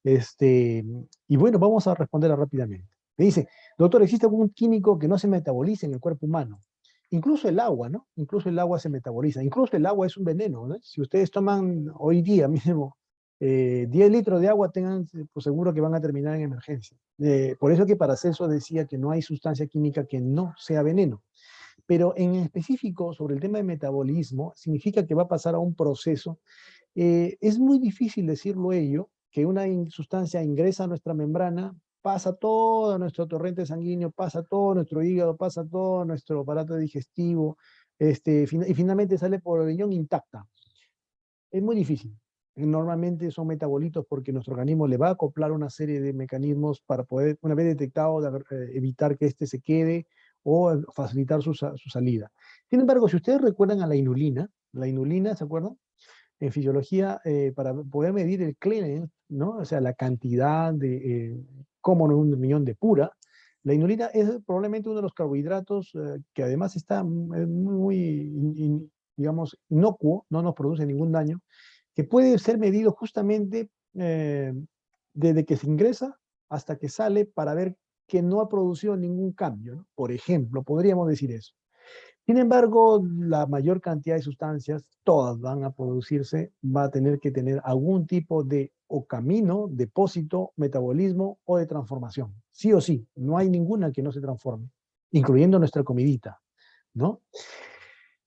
Y bueno, vamos a responderla rápidamente. Me dice, doctor, ¿existe algún químico que no se metabolice en el cuerpo humano? Incluso el agua, ¿no? Incluso el agua se metaboliza. Incluso el agua es un veneno, ¿no? Si ustedes toman hoy día mismo 10 litros de agua, tengan por seguro que van a terminar en emergencia. Por eso que Paracelso decía que no hay sustancia química que no sea veneno. Pero en específico, sobre el tema de metabolismo, significa que va a pasar a un proceso. Es muy difícil decirlo ello, que una sustancia ingresa a nuestra membrana, pasa todo nuestro torrente sanguíneo, pasa todo nuestro hígado, pasa todo nuestro aparato digestivo, y finalmente sale por el riñón intacta. Es muy difícil. Normalmente son metabolitos porque nuestro organismo le va a acoplar una serie de mecanismos para poder, una vez detectado, evitar que se quede o facilitar su salida. Sin embargo, si ustedes recuerdan a la inulina, ¿se acuerdan? En fisiología, para poder medir el clearance, ¿no? O sea, la cantidad de, como un riñón depura, la inulina es probablemente uno de los carbohidratos que además está muy, digamos, inocuo, no nos produce ningún daño, que puede ser medido justamente desde que se ingresa hasta que sale para ver que no ha producido ningún cambio, ¿no? Por ejemplo, podríamos decir eso. Sin embargo, la mayor cantidad de sustancias, todas van a producirse, va a tener que tener algún tipo de o camino, depósito, metabolismo o de transformación. Sí o sí, no hay ninguna que no se transforme, incluyendo nuestra comidita, ¿no?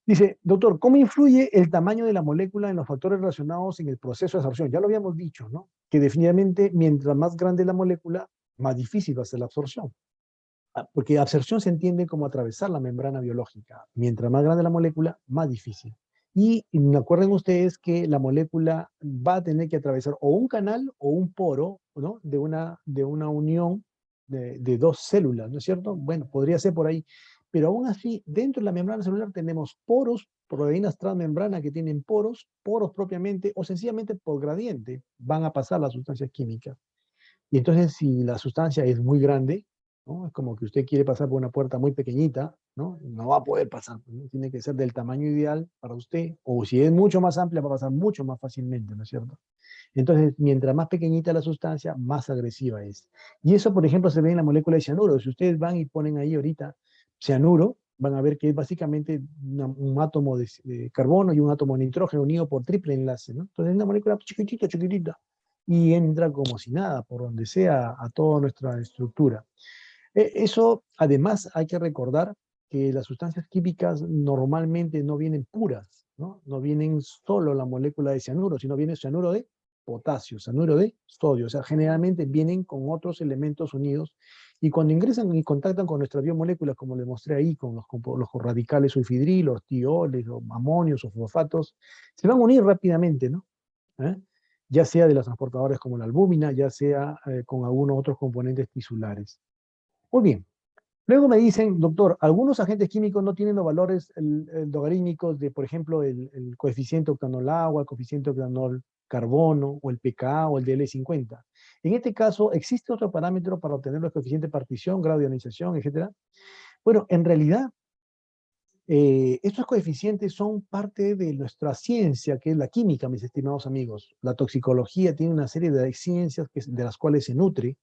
Dice, doctor, ¿cómo influye el tamaño de la molécula en los factores relacionados en el proceso de absorción? Ya lo habíamos dicho, ¿no? Que definitivamente mientras más grande la molécula, más difícil va a ser la absorción. Porque absorción se entiende como atravesar la membrana biológica. Mientras más grande la molécula, más difícil. Y acuerden ustedes que la molécula va a tener que atravesar o un canal o un poro, ¿no? De una unión de dos células, ¿no es cierto? Bueno, podría ser por ahí. Pero aún así, dentro de la membrana celular tenemos poros, proteínas transmembrana que tienen poros, poros propiamente, o sencillamente por gradiente van a pasar las sustancias químicas. Y entonces, si la sustancia es muy grande, ¿no? Es como que usted quiere pasar por una puerta muy pequeñita, ¿no? No va a poder pasar, ¿no? Tiene que ser del tamaño ideal para usted, o si es mucho más amplia, va a pasar mucho más fácilmente, ¿no es cierto? Entonces, mientras más pequeñita la sustancia, más agresiva es. Y eso, por ejemplo, se ve en la molécula de cianuro. Si ustedes van y ponen ahí ahorita cianuro, van a ver que es básicamente un átomo de carbono y un átomo de nitrógeno unido por triple enlace, ¿no? Entonces es una molécula chiquitita, chiquitita, y entra como si nada, por donde sea, a toda nuestra estructura. Eso, además, hay que recordar que las sustancias químicas normalmente no vienen puras, ¿no? No vienen solo la molécula de cianuro, sino viene cianuro de potasio, cianuro de sodio. O sea, generalmente vienen con otros elementos unidos y cuando ingresan y contactan con nuestras biomoléculas, como les mostré ahí, con los radicales sulfidril, los tioles, los amonios o fosfatos, se van a unir rápidamente, ¿no? ¿Eh? Ya sea de los transportadores como la albúmina, ya sea con algunos otros componentes tisulares. Muy bien. Luego me dicen, doctor, algunos agentes químicos no tienen los valores logarítmicos de, por ejemplo, el coeficiente octanol-agua, el coeficiente octanol-carbono, o el pKa, o el DL50. En este caso, ¿existe otro parámetro para obtener los coeficientes de partición, grado de ionización, etcétera? Bueno, en realidad, estos coeficientes son parte de nuestra ciencia, que es la química, mis estimados amigos. La toxicología tiene una serie de ciencias de las cuales se nutre,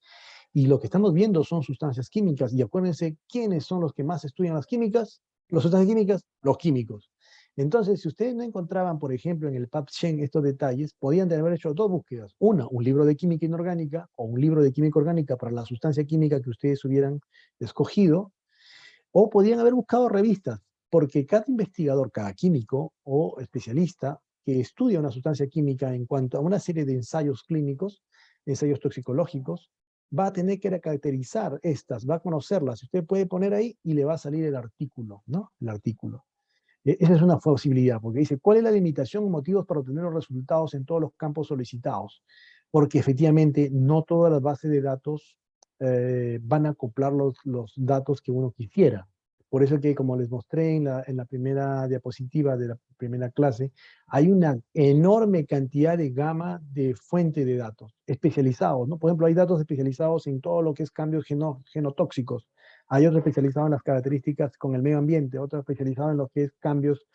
y lo que estamos viendo son sustancias químicas. Y acuérdense, ¿quiénes son los que más estudian las químicas? Las sustancias químicas, los químicos. Entonces, si ustedes no encontraban, por ejemplo, en el PubChem estos detalles, podían haber hecho dos búsquedas. Una, un libro de química inorgánica o un libro de química orgánica para la sustancia química que ustedes hubieran escogido, o podían haber buscado revistas, porque cada investigador, cada químico o especialista que estudia una sustancia química en cuanto a una serie de ensayos clínicos, ensayos toxicológicos, va a tener que caracterizar estas, va a conocerlas. Usted puede poner ahí y le va a salir el artículo, ¿no? El artículo. Esa es una posibilidad, porque dice, ¿cuál es la limitación o motivos para obtener los resultados en todos los campos solicitados? Porque efectivamente no todas las bases de datos van a acoplar los datos que uno quisiera. Por eso que, como les mostré en la primera diapositiva de la primera clase, hay una enorme cantidad de gama de fuentes de datos especializados, ¿no? Por ejemplo, hay datos especializados en todo lo que es cambios genotóxicos. Hay otro especializado en las características con el medio ambiente, otro especializado en lo que es cambios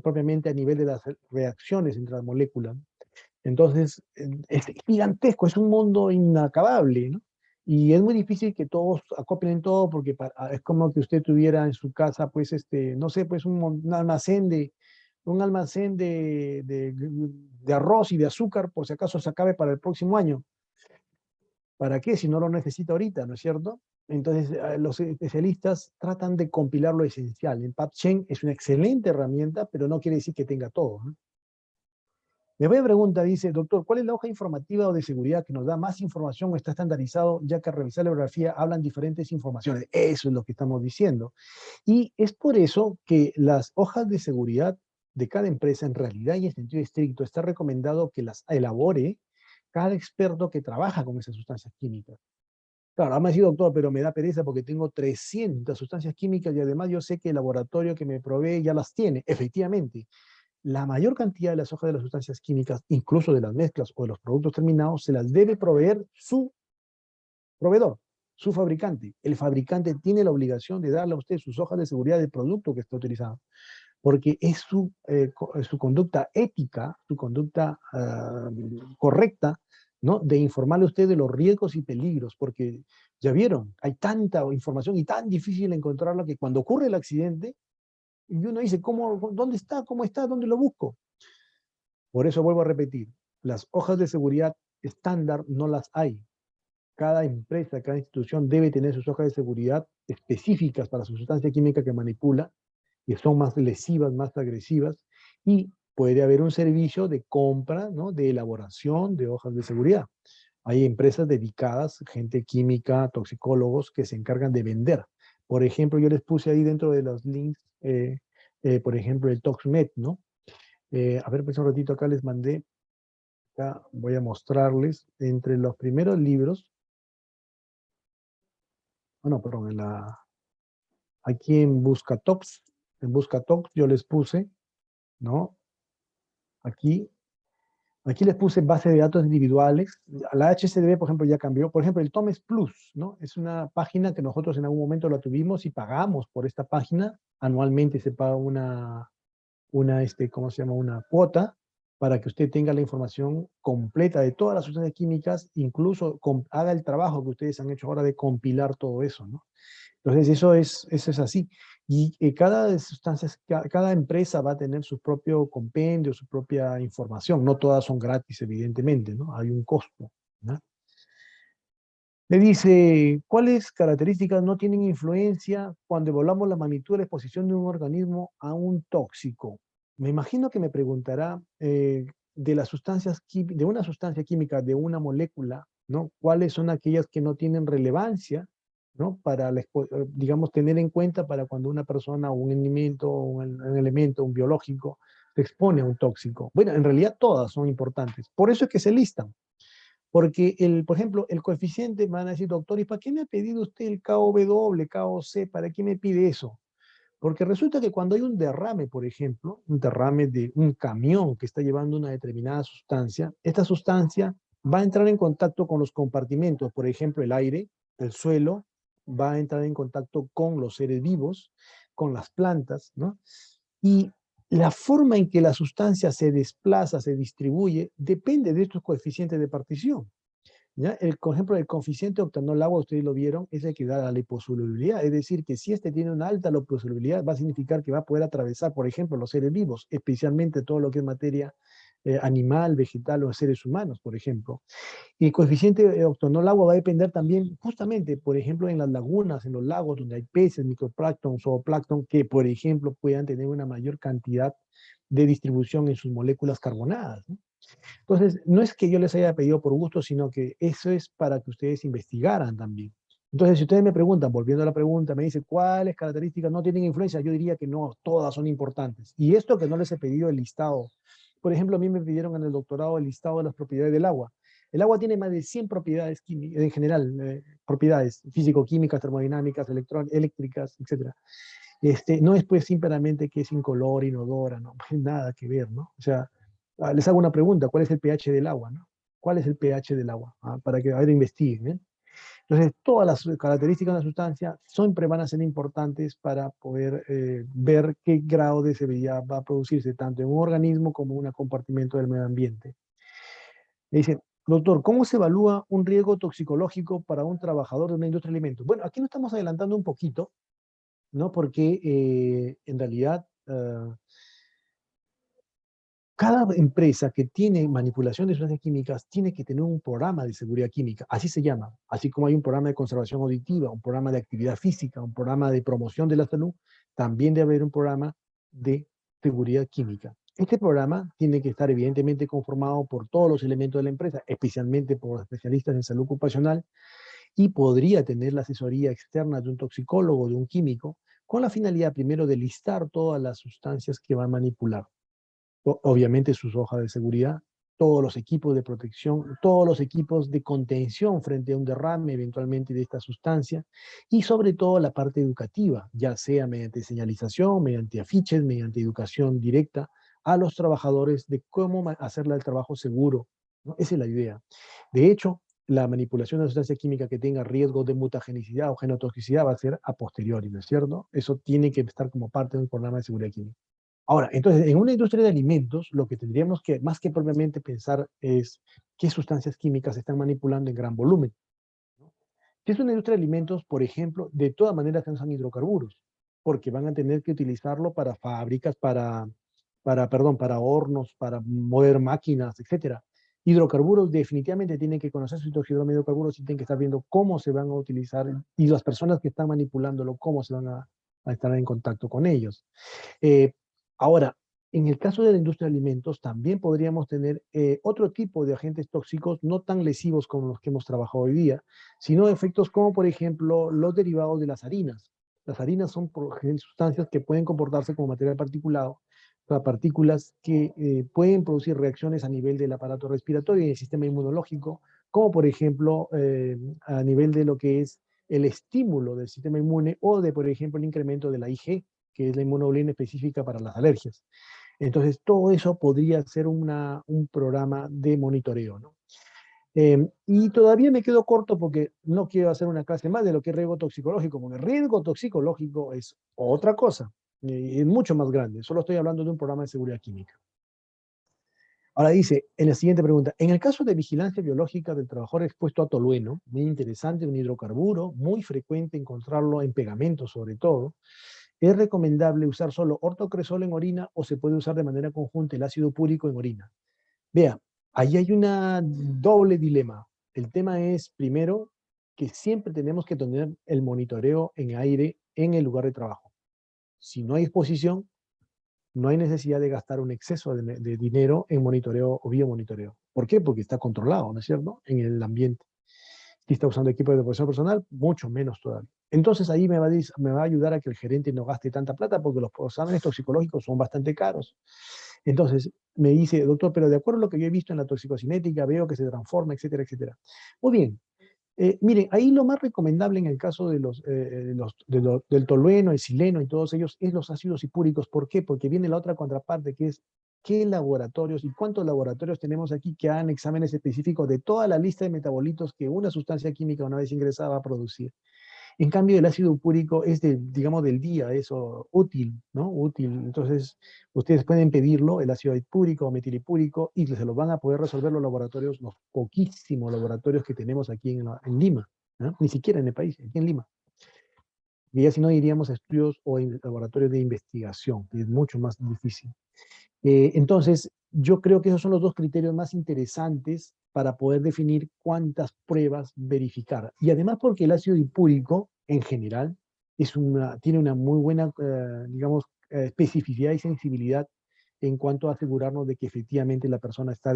propiamente a nivel de las reacciones entre las moléculas. Entonces, es gigantesco, es un mundo inacabable, ¿no? Y es muy difícil que todos acoplen todo porque es como que usted tuviera en su casa, pues, no sé, pues un almacén de arroz y de azúcar, por si acaso se acabe para el próximo año. ¿Para qué? Si no lo necesita ahorita, ¿no es cierto? Entonces, los especialistas tratan de compilar lo esencial. El PubChem es una excelente herramienta, pero no quiere decir que tenga todo, ¿no? Me voy a preguntar, dice, doctor, ¿cuál es la hoja informativa o de seguridad que nos da más información o está estandarizado, ya que al revisar la bibliografía hablan diferentes informaciones? Eso es lo que estamos diciendo. Y es por eso que las hojas de seguridad de cada empresa, en realidad y en sentido estricto, está recomendado que las elabore cada experto que trabaja con esas sustancias químicas. Claro, además sí, doctor, pero me da pereza porque tengo 300 sustancias químicas y además yo sé que el laboratorio que me provee ya las tiene. Efectivamente, la mayor cantidad de las hojas de las sustancias químicas, incluso de las mezclas o de los productos terminados, se las debe proveer su proveedor, su fabricante. El fabricante tiene la obligación de darle a usted sus hojas de seguridad del producto que está utilizando, porque es su conducta ética, su conducta correcta, ¿no? De informarle a usted de los riesgos y peligros, porque ya vieron, hay tanta información y tan difícil encontrarla que cuando ocurre el accidente, y uno dice, ¿dónde está? ¿Cómo está? ¿Dónde lo busco? Por eso vuelvo a repetir, las hojas de seguridad estándar no las hay. Cada empresa, cada institución debe tener sus hojas de seguridad específicas para su sustancia química que manipula, que son más lesivas, más agresivas, y puede haber un servicio de compra, ¿no? De elaboración de hojas de seguridad. Hay empresas dedicadas, gente química, toxicólogos, que se encargan de vender. Por ejemplo, yo les puse ahí dentro de los links, por ejemplo, el ToxMed, ¿no? A ver, pues un ratito acá les mandé. Acá voy a mostrarles entre los primeros libros. Oh, no, perdón, aquí en Buscatops. En Buscatops yo les puse, ¿no? Aquí les puse base de datos individuales. La HCDB, por ejemplo, ya cambió. Por ejemplo, el Tomes Plus, ¿no? Es una página que nosotros en algún momento la tuvimos y pagamos por esta página. Anualmente se paga ¿cómo se llama? Una cuota para que usted tenga la información completa de todas las sustancias químicas, incluso haga el trabajo que ustedes han hecho ahora de compilar todo eso, ¿no? Entonces, eso es así. Y cada sustancia, cada empresa va a tener su propio compendio, su propia información. No todas son gratis, evidentemente, ¿no? Hay un costo, ¿no? Me dice, ¿cuáles características no tienen influencia cuando evaluamos la magnitud de la exposición de un organismo a un tóxico? Me imagino que me preguntará de las sustancias, de una sustancia química, de una molécula, ¿no? ¿Cuáles son aquellas que no tienen relevancia, ¿no? Para, digamos, tener en cuenta para cuando una persona o un elemento, un elemento, un biológico, se expone a un tóxico. Bueno, en realidad todas son importantes. Por eso es que se listan. Porque, por ejemplo, el coeficiente, me van a decir, doctor, ¿y para qué me ha pedido usted el KW, KOC? ¿Para qué me pide eso? Porque resulta que cuando hay un derrame, por ejemplo, un derrame de un camión que está llevando una determinada sustancia, esta sustancia va a entrar en contacto con los compartimentos, por ejemplo, el aire, el suelo, va a entrar en contacto con los seres vivos, con las plantas, ¿no? Y la forma en que la sustancia se desplaza, se distribuye, depende de estos coeficientes de partición. ¿Ya? Por ejemplo, el coeficiente octanol agua, ustedes lo vieron, es el que da la liposolubilidad. Es decir, que si este tiene una alta liposolubilidad, va a significar que va a poder atravesar, por ejemplo, los seres vivos, especialmente todo lo que es materia animal, vegetal o seres humanos, por ejemplo. Y el coeficiente octanol agua va a depender también, justamente, por ejemplo, en las lagunas, en los lagos, donde hay peces, microplancton, zooplancton, que, por ejemplo, puedan tener una mayor cantidad de distribución en sus moléculas carbonadas, ¿no? Entonces, no es que yo les haya pedido por gusto, sino que eso es para que ustedes investigaran también. Entonces, si ustedes me preguntan, volviendo a la pregunta, me dice, ¿cuáles características no tienen influencia? Yo diría que no, todas son importantes. Y esto que no les he pedido el listado. Por ejemplo, a mí me pidieron en el doctorado el listado de las propiedades del agua. El agua tiene más de 100 propiedades químicas, en general, propiedades físico-químicas, termodinámicas, eléctricas, etc. No es pues simplemente que es incolora, inodora, no, nada que ver, ¿no? O sea, les hago una pregunta, ¿cuál es el pH del agua, no? ¿Cuál es el pH del agua? Para que a ver, investiguen, ¿eh? Entonces, todas las características de la sustancia siempre van a ser importantes para poder ver qué grado de severidad va a producirse tanto en un organismo como en un compartimento del medio ambiente. Me dice, doctor, ¿cómo se evalúa un riesgo toxicológico para un trabajador de una industria de alimentos? Bueno, aquí nos estamos adelantando un poquito, ¿no? Porque en realidad cada empresa que tiene manipulación de sustancias químicas tiene que tener un programa de seguridad química, así se llama. Así como hay un programa de conservación auditiva, un programa de actividad física, un programa de promoción de la salud, también debe haber un programa de seguridad química. Este programa tiene que estar evidentemente conformado por todos los elementos de la empresa, especialmente por especialistas en salud ocupacional, y podría tener la asesoría externa de un toxicólogo, de un químico, con la finalidad primero de listar todas las sustancias que va a manipular. Obviamente sus hojas de seguridad, todos los equipos de protección, todos los equipos de contención frente a un derrame eventualmente de esta sustancia, y sobre todo la parte educativa, ya sea mediante señalización, mediante afiches, mediante educación directa a los trabajadores de cómo hacerle el trabajo seguro, ¿no? Esa es la idea. De hecho, la manipulación de una sustancia química que tenga riesgos de mutagenicidad o genotoxicidad va a ser a posteriori, ¿no es cierto? Eso tiene que estar como parte de un programa de seguridad química. Ahora, entonces, en una industria de alimentos, lo que tendríamos que, más que propiamente pensar, es qué sustancias químicas se están manipulando en gran volumen, ¿no? Si es una industria de alimentos, por ejemplo, de todas maneras se usan hidrocarburos, porque van a tener que utilizarlo para fábricas, para hornos, para mover máquinas, etcétera. Hidrocarburos definitivamente tienen que conocer sus hidrocarburos y tienen que estar viendo cómo se van a utilizar y las personas que están manipulándolo, cómo se van a estar en contacto con ellos. Eh, Ahora, en el caso de la industria de alimentos, también podríamos tener otro tipo de agentes tóxicos no tan lesivos como los que hemos trabajado hoy día, sino efectos como, por ejemplo, los derivados de las harinas. Las harinas son sustancias que pueden comportarse como material particulado, o sea, partículas que pueden producir reacciones a nivel del aparato respiratorio y del sistema inmunológico, como por ejemplo a nivel de lo que es el estímulo del sistema inmune o de, por ejemplo, el incremento de la IG, que es la inmunoglobulina específica para las alergias. Entonces, todo eso podría ser un programa de monitoreo, ¿no? Y todavía me quedo corto porque no quiero hacer una clase más de lo que es riesgo toxicológico, porque el riesgo toxicológico es otra cosa, es mucho más grande. Solo estoy hablando de un programa de seguridad química. Ahora dice, en la siguiente pregunta, en el caso de vigilancia biológica del trabajador expuesto a tolueno, muy interesante, un hidrocarburo, muy frecuente encontrarlo en pegamentos sobre todo, ¿es recomendable usar solo ortocresol en orina o se puede usar de manera conjunta el ácido púrico en orina? Vea, ahí hay una doble dilema. El tema es, primero, que siempre tenemos que tener el monitoreo en aire en el lugar de trabajo. Si no hay exposición, no hay necesidad de gastar un exceso de dinero en monitoreo o biomonitoreo. ¿Por qué? Porque está controlado, ¿no es cierto? En el ambiente. Si está usando equipo de protección personal, mucho menos todavía. Entonces ahí me va a ayudar a que el gerente no gaste tanta plata porque los exámenes toxicológicos son bastante caros. Entonces me dice, doctor, pero de acuerdo a lo que yo he visto en la toxicocinética, veo que se transforma, etcétera, etcétera. Muy bien. Miren, ahí lo más recomendable en el caso del tolueno, el sileno y todos ellos es los ácidos hipúricos. ¿Por qué? Porque viene la otra contraparte que es qué laboratorios y cuántos laboratorios tenemos aquí que hagan exámenes específicos de toda la lista de metabolitos que una sustancia química una vez ingresada va a producir. En cambio, el ácido púrico es, digamos, del día, eso útil, ¿no? Útil. Entonces, ustedes pueden pedirlo, el ácido púrico o metilipúrico, y se lo van a poder resolver los laboratorios, los poquísimos laboratorios que tenemos aquí en Lima, ¿no? Ni siquiera en el país, aquí en Lima. Y ya si no iríamos a estudios o laboratorios de investigación, que es mucho más difícil. Entonces, yo creo que esos son los dos criterios más interesantes para poder definir cuántas pruebas verificar. Y además porque el ácido hipúrico, en general, tiene una muy buena, digamos, especificidad y sensibilidad en cuanto a asegurarnos de que efectivamente la persona está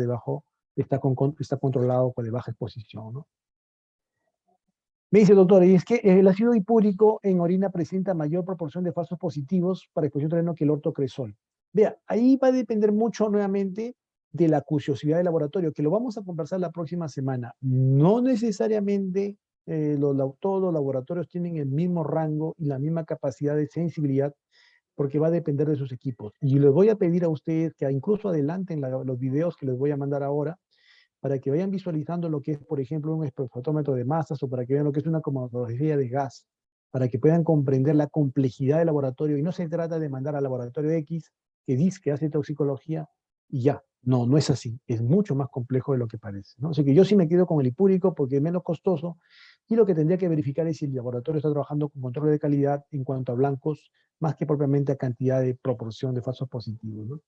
está controlado con de baja exposición, ¿no? Me dice, doctor, y es que el ácido hipúrico en orina presenta mayor proporción de falsos positivos para exposición terreno que el ortocresol. Vea, ahí va a depender mucho nuevamente de la acuciosidad del laboratorio, que lo vamos a conversar la próxima semana. No necesariamente todos los laboratorios tienen el mismo rango y la misma capacidad de sensibilidad, porque va a depender de sus equipos. Y les voy a pedir a ustedes que incluso adelanten los videos que les voy a mandar ahora, para que vayan visualizando lo que es, por ejemplo, un espectrómetro de masas o para que vean lo que es una cromatografía de gas, para que puedan comprender la complejidad del laboratorio. Y no se trata de mandar al laboratorio X que dice que hace toxicología y ya. No, no es así. Es mucho más complejo de lo que parece, ¿no? Así que yo sí me quedo con el hipúrico porque es menos costoso y lo que tendría que verificar es si el laboratorio está trabajando con control de calidad en cuanto a blancos, más que propiamente a cantidad de proporción de falsos positivos, ¿no?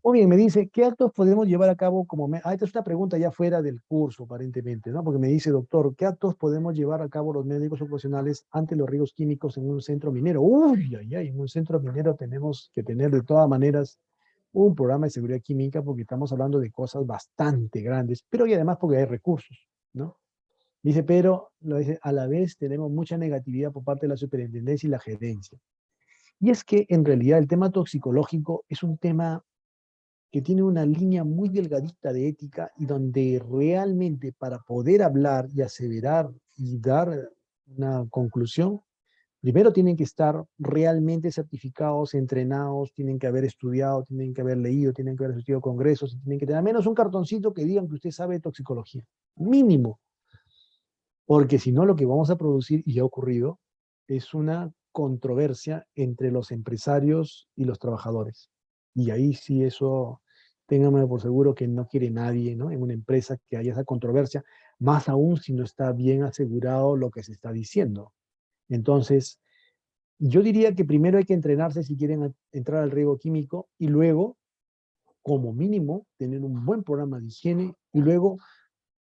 Muy bien, me dice, ¿qué actos podemos llevar a cabo como... esta es una pregunta ya fuera del curso, aparentemente, ¿no? Porque me dice, doctor, ¿qué actos podemos llevar a cabo los médicos ocupacionales ante los riesgos químicos en un centro minero? Uy, ay, ay, en un centro minero tenemos que tener de todas maneras un programa de seguridad química porque estamos hablando de cosas bastante grandes, pero y además porque hay recursos, ¿no? Dice, pero lo dice, a la vez tenemos mucha negatividad por parte de la superintendencia y la gerencia. Y es que en realidad el tema toxicológico es un tema que tiene una línea muy delgadita de ética y donde realmente para poder hablar y aseverar y dar una conclusión, primero tienen que estar realmente certificados, entrenados, tienen que haber estudiado, tienen que haber leído, tienen que haber asistido a congresos, tienen que tener al menos un cartoncito que digan que usted sabe de toxicología. Mínimo. Porque si no, lo que vamos a producir, y ya ha ocurrido, es una controversia entre los empresarios y los trabajadores. Y ahí sí eso, ténganme por seguro que no quiere nadie, ¿no? En una empresa que haya esa controversia, más aún si no está bien asegurado lo que se está diciendo. Entonces, yo diría que primero hay que entrenarse si quieren entrar al riesgo químico y luego, como mínimo, tener un buen programa de higiene y luego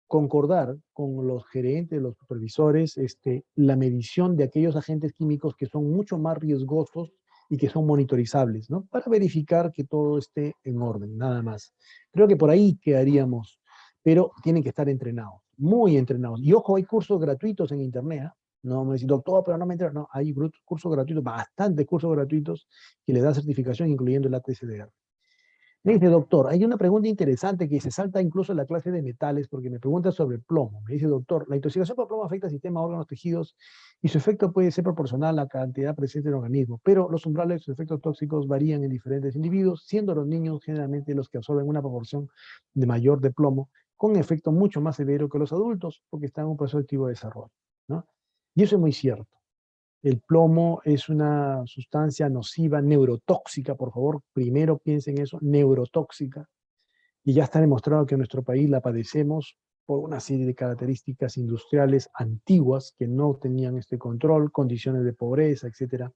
concordar con los gerentes, los supervisores, la medición de aquellos agentes químicos que son mucho más riesgosos y que son monitorizables, ¿no? Para verificar que todo esté en orden, nada más. Creo que por ahí quedaríamos, pero tienen que estar entrenados, muy entrenados. Y ojo, hay cursos gratuitos en internet, ¿eh? No me dice, doctor, pero no me entero. No, hay cursos gratuitos, bastantes cursos gratuitos que le dan certificación, incluyendo el ATSDR. Me dice, doctor, hay una pregunta interesante que se salta incluso en la clase de metales, porque me pregunta sobre plomo. Me dice, doctor, la intoxicación por plomo afecta al sistema, órganos, tejidos, y su efecto puede ser proporcional a la cantidad presente en el organismo, pero los umbrales de sus efectos tóxicos varían en diferentes individuos, siendo los niños generalmente los que absorben una proporción de mayor de plomo, con efecto mucho más severo que los adultos, porque están en un proceso activo de desarrollo, ¿no? Y eso es muy cierto. El plomo es una sustancia nociva, neurotóxica, por favor, primero piensen eso, neurotóxica, y ya está demostrado que en nuestro país la padecemos por una serie de características industriales antiguas que no tenían este control, condiciones de pobreza, etc.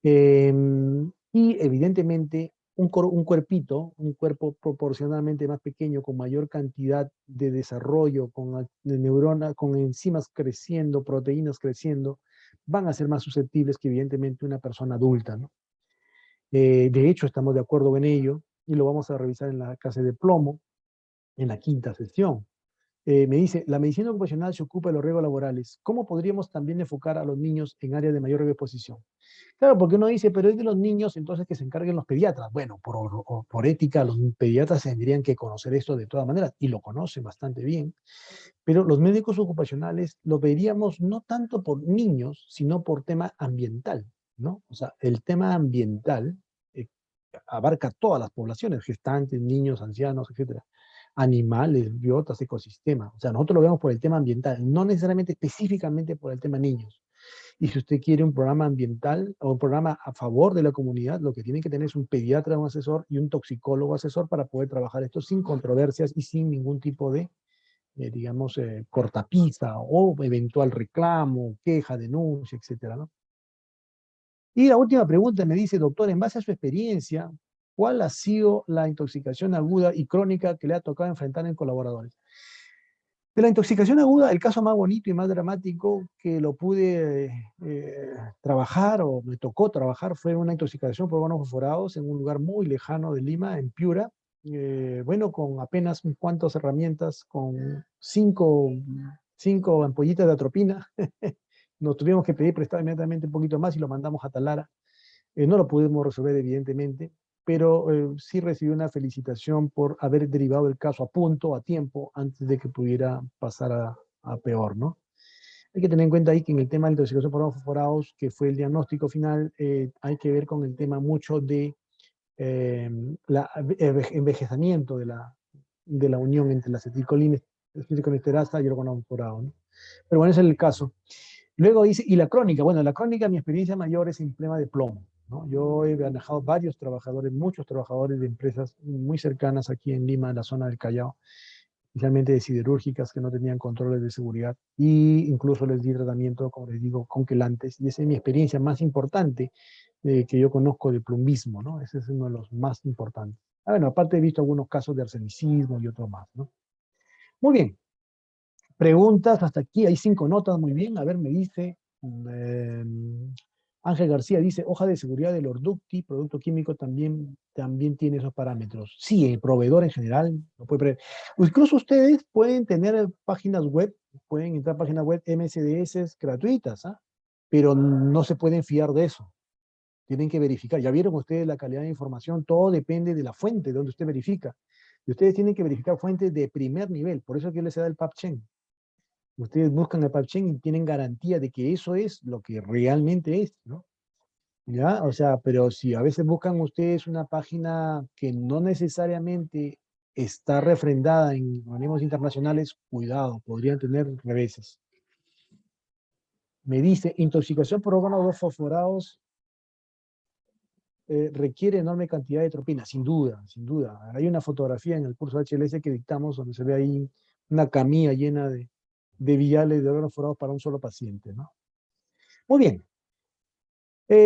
Y evidentemente un cuerpito, un cuerpo proporcionalmente más pequeño, con mayor cantidad de desarrollo, con neuronas, con enzimas creciendo, proteínas creciendo, van a ser más susceptibles que evidentemente una persona adulta, ¿no? De hecho, estamos de acuerdo en ello y lo vamos a revisar en la clase de plomo, en la quinta sesión. Me dice, la medicina ocupacional se ocupa de los riesgos laborales. ¿Cómo podríamos también enfocar a los niños en áreas de mayor exposición? Claro, porque uno dice, pero es de los niños, entonces que se encarguen los pediatras. Bueno, por ética, los pediatras tendrían que conocer esto de todas maneras, y lo conocen bastante bien, pero los médicos ocupacionales lo veríamos no tanto por niños, sino por tema ambiental, ¿no? O sea, el tema ambiental eh, abarca todas las poblaciones, gestantes, niños, ancianos, etcétera, animales, biotas, ecosistemas. O sea, nosotros lo vemos por el tema ambiental, no necesariamente específicamente por el tema niños. Y si usted quiere un programa ambiental o un programa a favor de la comunidad, lo que tiene que tener es un pediatra, un asesor y un toxicólogo asesor para poder trabajar esto sin controversias y sin ningún tipo de, digamos, cortapisa o eventual reclamo, queja, denuncia, etcétera, ¿no? Y la última pregunta me dice, doctor, en base a su experiencia, ¿cuál ha sido la intoxicación aguda y crónica que le ha tocado enfrentar en colaboradores? De la intoxicación aguda, el caso más bonito y más dramático que lo pude trabajar o me tocó trabajar fue una intoxicación por bonos fosforados en un lugar muy lejano de Lima, en Piura. Bueno, con apenas un cuantas herramientas, con cinco ampollitas de atropina, nos tuvimos que pedir prestado inmediatamente un poquito más y lo mandamos a Talara. No lo pudimos resolver, evidentemente, pero sí recibí una felicitación por haber derivado el caso a punto, a tiempo, antes de que pudiera pasar a peor, ¿no? Hay que tener en cuenta ahí que en el tema de intoxicación por fosforados, que fue el diagnóstico final, hay que ver con el tema mucho de envejecimiento de la unión entre la acetilcolinesterasa y el organo fosforado, ¿no? Pero bueno, ese es el caso. Luego dice, y la crónica, bueno, la crónica, mi experiencia mayor es en problema de plomo, ¿no? Yo he manejado varios trabajadores, muchos trabajadores de empresas muy cercanas aquí en Lima, en la zona del Callao, especialmente de siderúrgicas que no tenían controles de seguridad, y incluso les di tratamiento, como les digo, con quelantes, y esa es mi experiencia más importante que yo conozco de plumbismo, ¿no? Ese es uno de los más importantes. Ah, bueno, aparte he visto algunos casos de arsenicismo y otros más, ¿no? Muy bien. Preguntas hasta aquí, hay 5 notas, muy bien. A ver, me dice eh, Ángel García, dice, hoja de seguridad del Orducti, producto químico también tiene esos parámetros. Sí, el proveedor en general lo puede prever. Incluso ustedes pueden tener páginas web, pueden entrar a páginas web MSDS gratuitas, ¿ah? Pero no se pueden fiar de eso. Tienen que verificar. Ya vieron ustedes la calidad de información, todo depende de la fuente de donde usted verifica. Y ustedes tienen que verificar fuentes de primer nivel, por eso que les da el PubChem. Ustedes buscan el PubChem y tienen garantía de que eso es lo que realmente es, ¿no? ¿Ya? O sea, pero si a veces buscan ustedes una página que no necesariamente está refrendada en organismos internacionales, cuidado, podrían tener reveses. Me dice, intoxicación por órganos fosforados requiere enorme cantidad de tropina, sin duda, sin duda. Hay una fotografía en el curso HLS que dictamos donde se ve ahí una camilla llena de viales de órganos fosforados para un solo paciente, ¿no? Muy bien.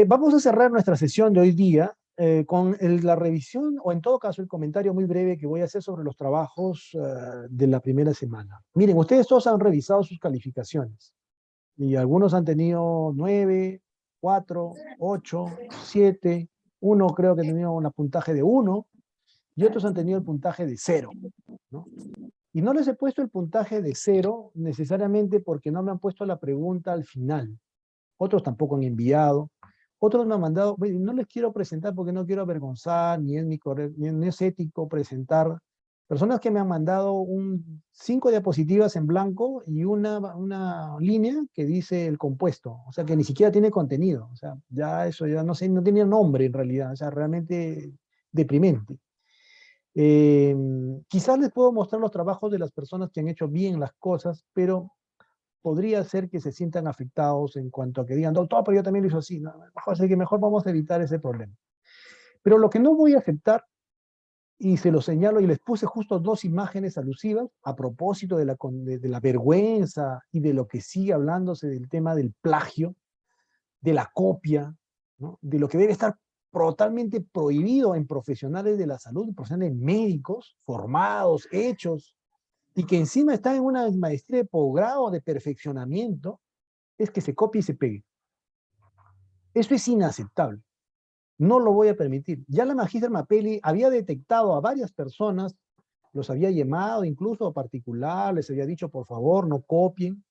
Vamos a cerrar nuestra sesión de hoy día con la revisión o en todo caso el comentario muy breve que voy a hacer sobre los trabajos de la primera semana. Miren, ustedes todos han revisado sus calificaciones y algunos han tenido 9, 4, 8, 7, uno creo que ha tenido un puntaje de 1 y otros han tenido el puntaje de 0, ¿no? Y no les he puesto el puntaje de 0 necesariamente porque no me han puesto la pregunta al final. Otros tampoco han enviado. Otros me han mandado, "Oye, no les quiero presentar porque no quiero avergonzar, ni es, ni es ético presentar". Personas que me han mandado 5 diapositivas en blanco y una línea que dice el compuesto, o sea que ni siquiera tiene contenido, o sea, ya eso ya no sé, no tenía nombre en realidad, o sea, realmente deprimente. Quizás les puedo mostrar los trabajos de las personas que han hecho bien las cosas, pero podría ser que se sientan afectados en cuanto a que digan, doctor, pero yo también lo hice así, ¿no? Así que mejor vamos a evitar ese problema. Pero lo que no voy a aceptar, y se lo señalo, y les puse justo 2 imágenes alusivas a propósito de la vergüenza y de lo que sigue hablándose del tema del plagio, de la copia, ¿no? De lo que debe estar totalmente prohibido en profesionales de la salud, en profesionales médicos, formados, hechos, y que encima están en una maestría de posgrado de perfeccionamiento, es que se copie y se pegue. Eso es inaceptable. No lo voy a permitir. Ya la magíster Mapelli había detectado a varias personas, los había llamado incluso a particular, les había dicho, por favor, no copien.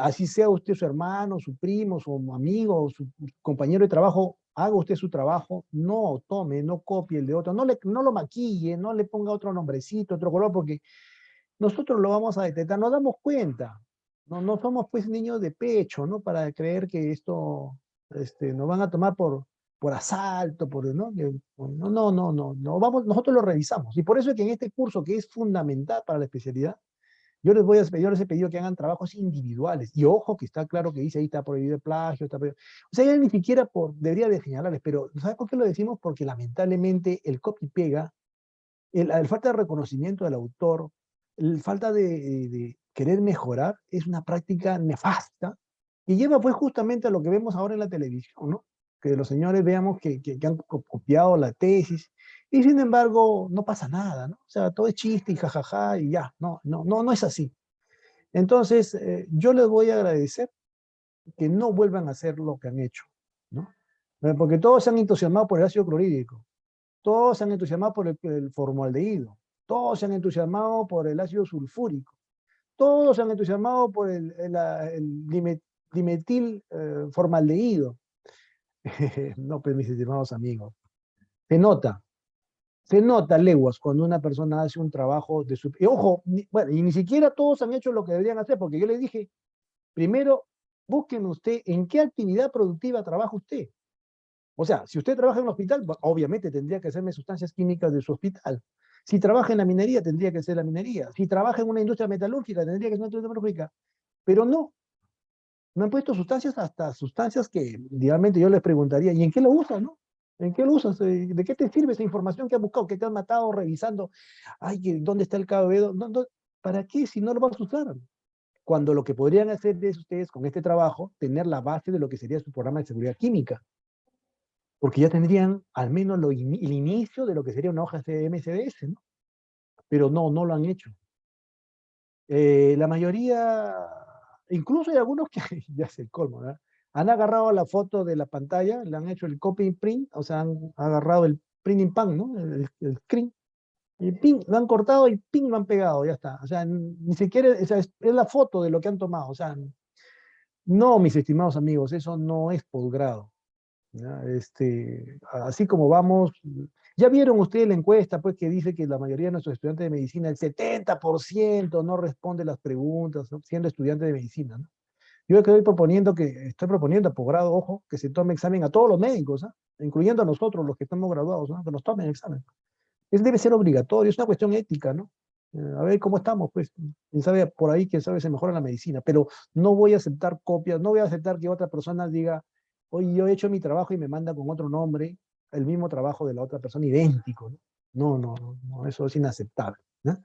Así sea usted su hermano, su primo, su amigo, su compañero de trabajo, haga usted su trabajo, no tome, no copie el de otro, no lo maquille, no le ponga otro nombrecito, otro color, porque nosotros lo vamos a detectar, nos damos cuenta. No somos pues niños de pecho, ¿no? Para creer que esto nos van a tomar por asalto, ¿no? No, vamos, nosotros lo revisamos. Y por eso es que en este curso, que es fundamental para la especialidad, yo les he pedido que hagan trabajos individuales. Y ojo, que está claro que dice ahí está prohibido el plagio, está prohibido. O sea, ya ni siquiera debería de señalarles, pero ¿sabes por qué lo decimos? Porque lamentablemente el copy pega, el falta de reconocimiento del autor, el falta de querer mejorar es una práctica nefasta y lleva pues justamente a lo que vemos ahora en la televisión, ¿no? Que los señores veamos que han copiado la tesis y sin embargo no pasa nada, ¿no? O sea, todo es chiste y jajaja y ya, no es así. Entonces, yo les voy a agradecer que no vuelvan a hacer lo que han hecho, ¿no? Porque todos se han entusiasmado por el ácido clorhídrico, todos se han entusiasmado por el formaldehído, todos se han entusiasmado por el ácido sulfúrico, todos se han entusiasmado por el dimetil formaldehído. No, pues mis estimados amigos, se nota, se nota leguas cuando una persona hace un trabajo de su... Y ojo, bueno, y ni siquiera todos han hecho lo que deberían hacer, porque yo les dije, primero, busquen usted en qué actividad productiva trabaja usted. O sea, si usted trabaja en un hospital, obviamente tendría que hacerme sustancias químicas de su hospital. Si trabaja en la minería, tendría que ser la minería. Si trabaja en una industria metalúrgica, tendría que ser una industria metalúrgica. Pero no, me han puesto sustancias, hasta sustancias que, realmente yo les preguntaría, ¿y en qué lo usas, no? ¿En qué lo usas? ¿De qué te sirve esa información que has buscado, que te has matado revisando? Ay, ¿dónde está el KBB? ¿Para qué si no lo vas a usar? Cuando lo que podrían hacer es ustedes con este trabajo, tener la base de lo que sería su programa de seguridad química. Porque ya tendrían al menos el inicio de lo que sería una hoja de MSDS, ¿no? Pero no lo han hecho. La mayoría, incluso hay algunos que, ya es el colmo, ¿verdad? Han agarrado la foto de la pantalla, le han hecho el copy print, o sea, han agarrado el printing pan, ¿no? El screen, y ping, lo han cortado y ping, lo han pegado, ya está. O sea, ni siquiera, o sea, es la foto de lo que han tomado. O sea, no, mis estimados amigos, eso no es posgrado. ¿Ya? Así como vamos, ya vieron ustedes la encuesta, pues que dice que la mayoría de nuestros estudiantes de medicina, el 70% no responde las preguntas, ¿no? Siendo estudiante de medicina, ¿no? Yo estoy proponiendo a posgrado, ojo, que se tome examen a todos los médicos, ¿no? Incluyendo a nosotros, los que estamos graduados, ¿no? Que nos tomen examen. Eso debe ser obligatorio, es una cuestión ética, ¿no? A ver cómo estamos, pues, quién sabe, por ahí, quién sabe, se mejora la medicina, pero no voy a aceptar copias, no voy a aceptar que otra persona diga, oye, yo he hecho mi trabajo y me manda con otro nombre el mismo trabajo de la otra persona, idéntico, ¿no? No, eso es inaceptable, ¿no?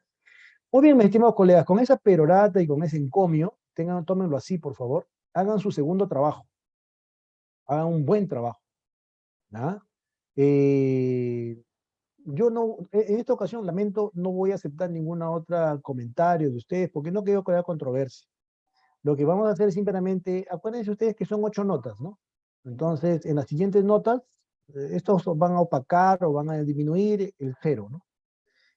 Muy bien, mis estimados colegas, con esa perorata y con ese encomio, tómenlo así, por favor, hagan su segundo trabajo, hagan un buen trabajo, ¿no? Yo no, en esta ocasión, lamento, no voy a aceptar ninguna otra comentario de ustedes, porque no quiero crear controversia. Lo que vamos a hacer es simplemente, acuérdense ustedes que son 8 notas, ¿no? Entonces, en las siguientes notas, estos van a opacar o van a disminuir el 0, ¿no?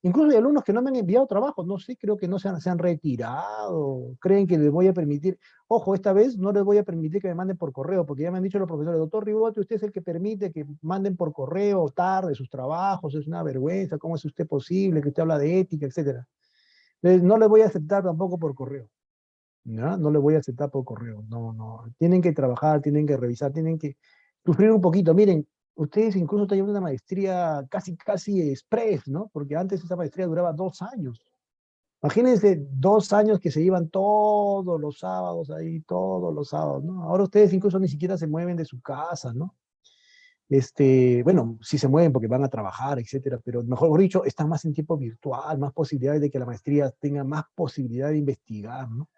Incluso hay alumnos que no me han enviado trabajos, no sé, creo que no se han retirado, creen que les voy a permitir. Ojo, esta vez no les voy a permitir que me manden por correo, porque ya me han dicho los profesores, doctor Rigote, usted es el que permite que manden por correo tarde sus trabajos, es una vergüenza, ¿cómo es usted posible que usted habla de ética, etcétera? Entonces, no les voy a aceptar tampoco por correo. ¿Ya? No les voy a aceptar por correo. No, no. Tienen que trabajar, tienen que revisar, tienen que sufrir un poquito. Miren, ustedes incluso están llevando una maestría casi express, ¿no? Porque antes esa maestría duraba 2 años. Imagínense 2 años que se iban todos los sábados ahí, todos los sábados, ¿no? Ahora ustedes incluso ni siquiera se mueven de su casa, ¿no? Bueno, sí se mueven porque van a trabajar, etcétera, pero mejor dicho, están más en tiempo virtual, más posibilidades de que la maestría tenga más posibilidad de investigar, ¿no?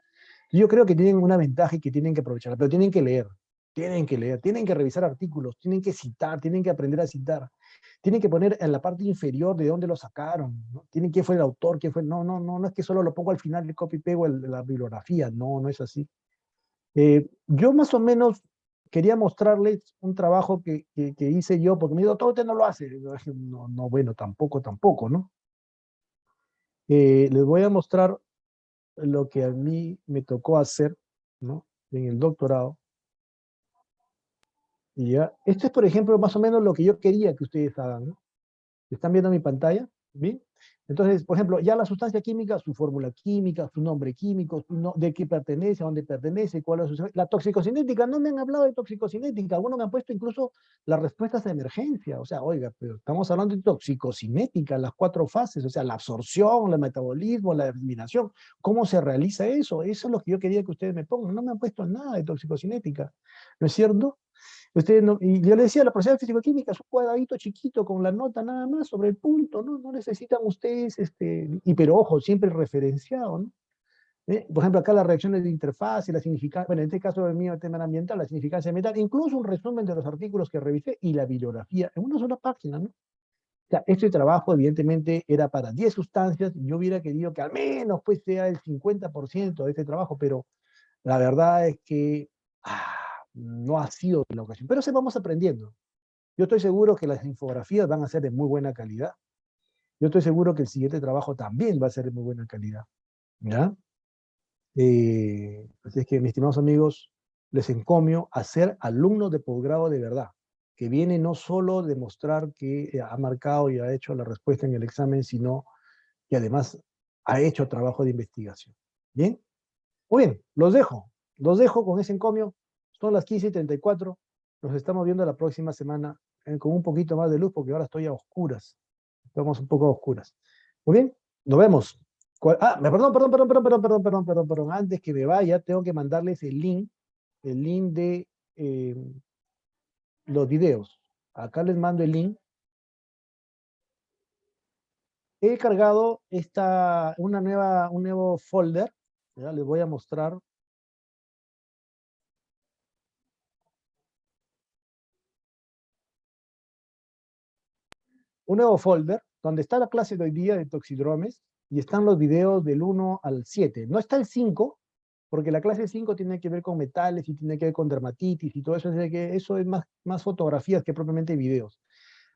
Yo creo que tienen una ventaja y que tienen que aprovecharla, pero tienen que leer, tienen que revisar artículos, tienen que citar, tienen que aprender a citar, tienen que poner en la parte inferior de dónde lo sacaron, ¿no? Tienen quién fue el autor, quién fue, no es que solo lo pongo al final, le copy y pego la bibliografía, no es así. Yo más o menos quería mostrarles un trabajo que hice yo, porque me dijo, todo usted no lo hace. No, bueno, tampoco, ¿no? Les voy a mostrar lo que a mí me tocó hacer, ¿no? En el doctorado. Y ya, esto es, por ejemplo, más o menos lo que yo quería que ustedes hagan, ¿no? ¿Están viendo mi pantalla? ¿Bien? Entonces, por ejemplo, ya la sustancia química, su fórmula química, su nombre químico, de qué pertenece, a dónde pertenece, cuál es su... La toxicocinética, no me han hablado de toxicocinética, algunos me han puesto incluso las respuestas de emergencia, o sea, oiga, pero estamos hablando de toxicocinética, las 4 fases, o sea, la absorción, el metabolismo, la eliminación, ¿cómo se realiza eso? Eso es lo que yo quería que ustedes me pongan, no me han puesto nada de toxicocinética, ¿no es cierto? Y yo le decía, la profesora de físico-química es un cuadradito chiquito con la nota nada más sobre el punto, ¿no? No necesitan ustedes, pero ojo, siempre referenciado, ¿no? Por ejemplo, acá las reacciones de interfaz y la significancia, bueno, en este caso el mío, el tema ambiental, la significancia ambiental, incluso un resumen de los artículos que revisé y la bibliografía en una sola página, ¿no? O sea, este trabajo evidentemente era para 10 sustancias, yo hubiera querido que al menos pues sea el 50% de este trabajo, pero la verdad es que no ha sido la ocasión. Pero se vamos aprendiendo. Yo estoy seguro que las infografías van a ser de muy buena calidad. Yo estoy seguro que el siguiente trabajo también va a ser de muy buena calidad. ¿Ya? Así es que, mis estimados amigos, les encomio a ser alumnos de posgrado de verdad, que viene no solo demostrar que ha marcado y ha hecho la respuesta en el examen, sino que además ha hecho trabajo de investigación. ¿Bien? Muy bien, los dejo con ese encomio. Son las 15:34. Nos estamos viendo la próxima semana con un poquito más de luz, porque ahora estoy a oscuras. Estamos un poco a oscuras. Muy bien, nos vemos. Perdón. Antes que me vaya, tengo que mandarles el link de los videos. Acá les mando el link. He cargado un nuevo folder. ¿Ya? Les voy a mostrar. Un nuevo folder donde está la clase de hoy día de toxidromes y están los videos del 1 al 7. No está el 5, porque la clase 5 tiene que ver con metales y tiene que ver con dermatitis y todo eso, es que eso es más fotografías que propiamente videos.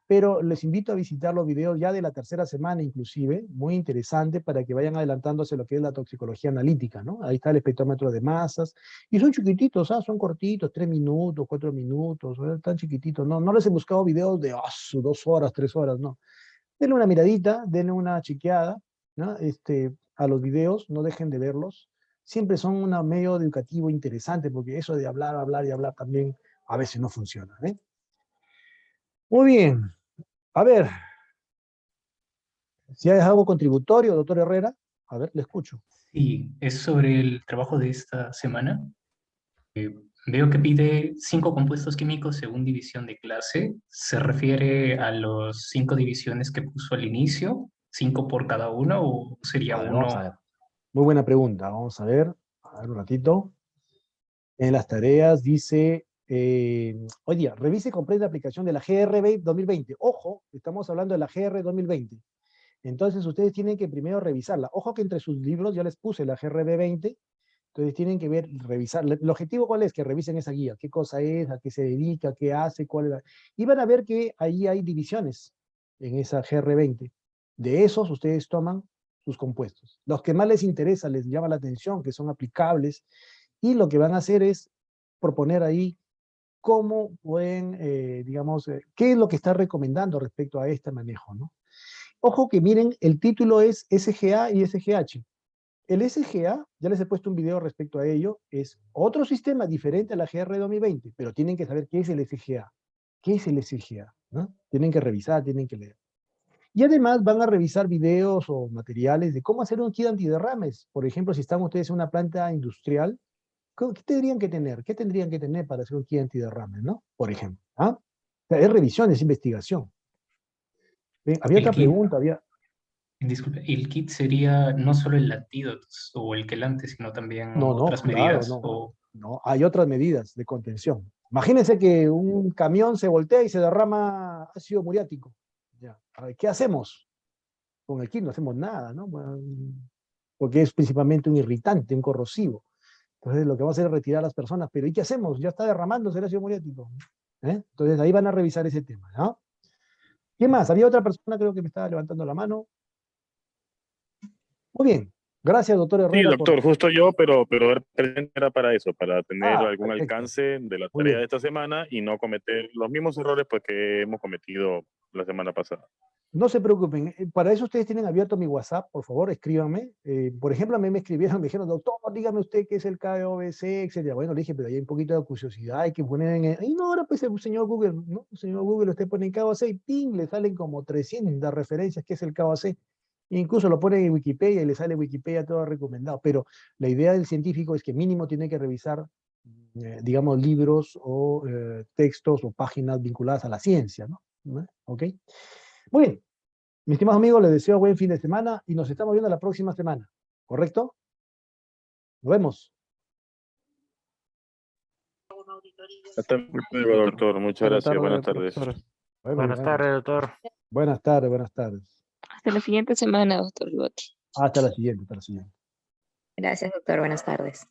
Pero les invito a visitar los videos ya de la tercera semana inclusive, muy interesante para que vayan adelantándose lo que es la toxicología analítica, ¿no? Ahí está el espectrómetro de masas, y son chiquititos, son cortitos, 3 minutos, 4 minutos, tan chiquititos, no les he buscado videos de 2 horas, 3 horas, no. Denle una miradita, denle una chequeada, ¿no? A los videos, no dejen de verlos, siempre son un medio educativo interesante, porque eso de hablar y hablar también a veces no funciona, ¿eh? Muy bien. A ver, si hay algo contributorio, doctor Herrera, a ver, le escucho. Sí, es sobre el trabajo de esta semana. Veo que pide 5 compuestos químicos según división de clase. ¿Se refiere a las 5 divisiones que puso al inicio? ¿5 por cada uno o sería A ver, uno? vamos a ver. Muy buena pregunta. Vamos a ver un ratito. En las tareas dice, oye, revise y comprende la aplicación de la GR 2020. Ojo, estamos hablando de la GR 2020. Entonces ustedes tienen que primero revisarla. Ojo que entre sus libros ya les puse la GRB 20, entonces tienen que revisar. ¿El objetivo cuál es? Que revisen esa guía. ¿Qué cosa es? ¿A qué se dedica? ¿Qué hace? ¿Cuál es? Y van a ver que ahí hay divisiones en esa GR 20. De esos ustedes toman sus compuestos. Los que más les interesa, les llama la atención, que son aplicables, y lo que van a hacer es proponer ahí cómo pueden, digamos, qué es lo que está recomendando respecto a este manejo, ¿no? Ojo que miren, el título es SGA y SGH. El SGA, ya les he puesto un video respecto a ello, es otro sistema diferente a la GR 2020, pero tienen que saber qué es el SGA. ¿Qué es el SGA? ¿No? Tienen que revisar, tienen que leer. Y además van a revisar videos o materiales de cómo hacer un kit antiderrames. Por ejemplo, si están ustedes en una planta industrial, ¿qué tendrían que tener? ¿Qué tendrían que tener para hacer un kit antiderrames, no? Por ejemplo. ¿Ah? O sea, es revisión, es investigación. Había El otra kit, pregunta, había... disculpe, el kit sería no solo el antídoto o el quelante, sino también No, no, otras claro, medidas. no. O No, hay otras medidas de contención. Imagínense que un camión se voltea y se derrama ácido muriático. Ya. A ver, ¿qué hacemos? Con el kit no hacemos nada, ¿no? Bueno, porque es principalmente un irritante, un corrosivo. Entonces lo que vamos a hacer es retirar a las personas. Pero ¿y qué hacemos? Ya está derramándose el ácido muriático. Entonces ahí van a revisar ese tema, ¿no? ¿Qué más? Había otra persona, creo que me estaba levantando la mano. Muy bien. Gracias, doctor Sí, Herrera, por... doctor, justo yo, pero de repente era para eso, para tener Ah, algún perfecto. alcance de la Muy tarea de bien. esta semana y no cometer los mismos errores pues, que hemos cometido la semana pasada. No se preocupen, para eso ustedes tienen abierto mi WhatsApp, por favor, escríbanme. Por ejemplo, a mí me escribieron, me dijeron, doctor, dígame usted qué es el KOBC, etcétera. Bueno, le dije, pero hay un poquito de curiosidad, hay que poner en... Y no, ahora pues el señor Google, ¿no? El señor Google, usted pone en KOC y ¡ping! Le salen como 300 referencias que es el KOC. Incluso lo ponen en Wikipedia y le sale Wikipedia todo recomendado. Pero la idea del científico es que mínimo tiene que revisar, digamos, libros o textos o páginas vinculadas a la ciencia, ¿no? ¿Ok? Muy bien, mis estimados amigos, les deseo buen fin de semana y nos estamos viendo la próxima semana. ¿Correcto? Nos vemos. Hasta luego, doctor. Muchas Buenas gracias. Buenas tardes, tardes. profesor. Buenas tardes, doctor. Buenas tardes, buenas tardes. Hasta la siguiente semana, doctor Ribote. Hasta la siguiente, hasta la siguiente. Gracias, doctor. Buenas tardes.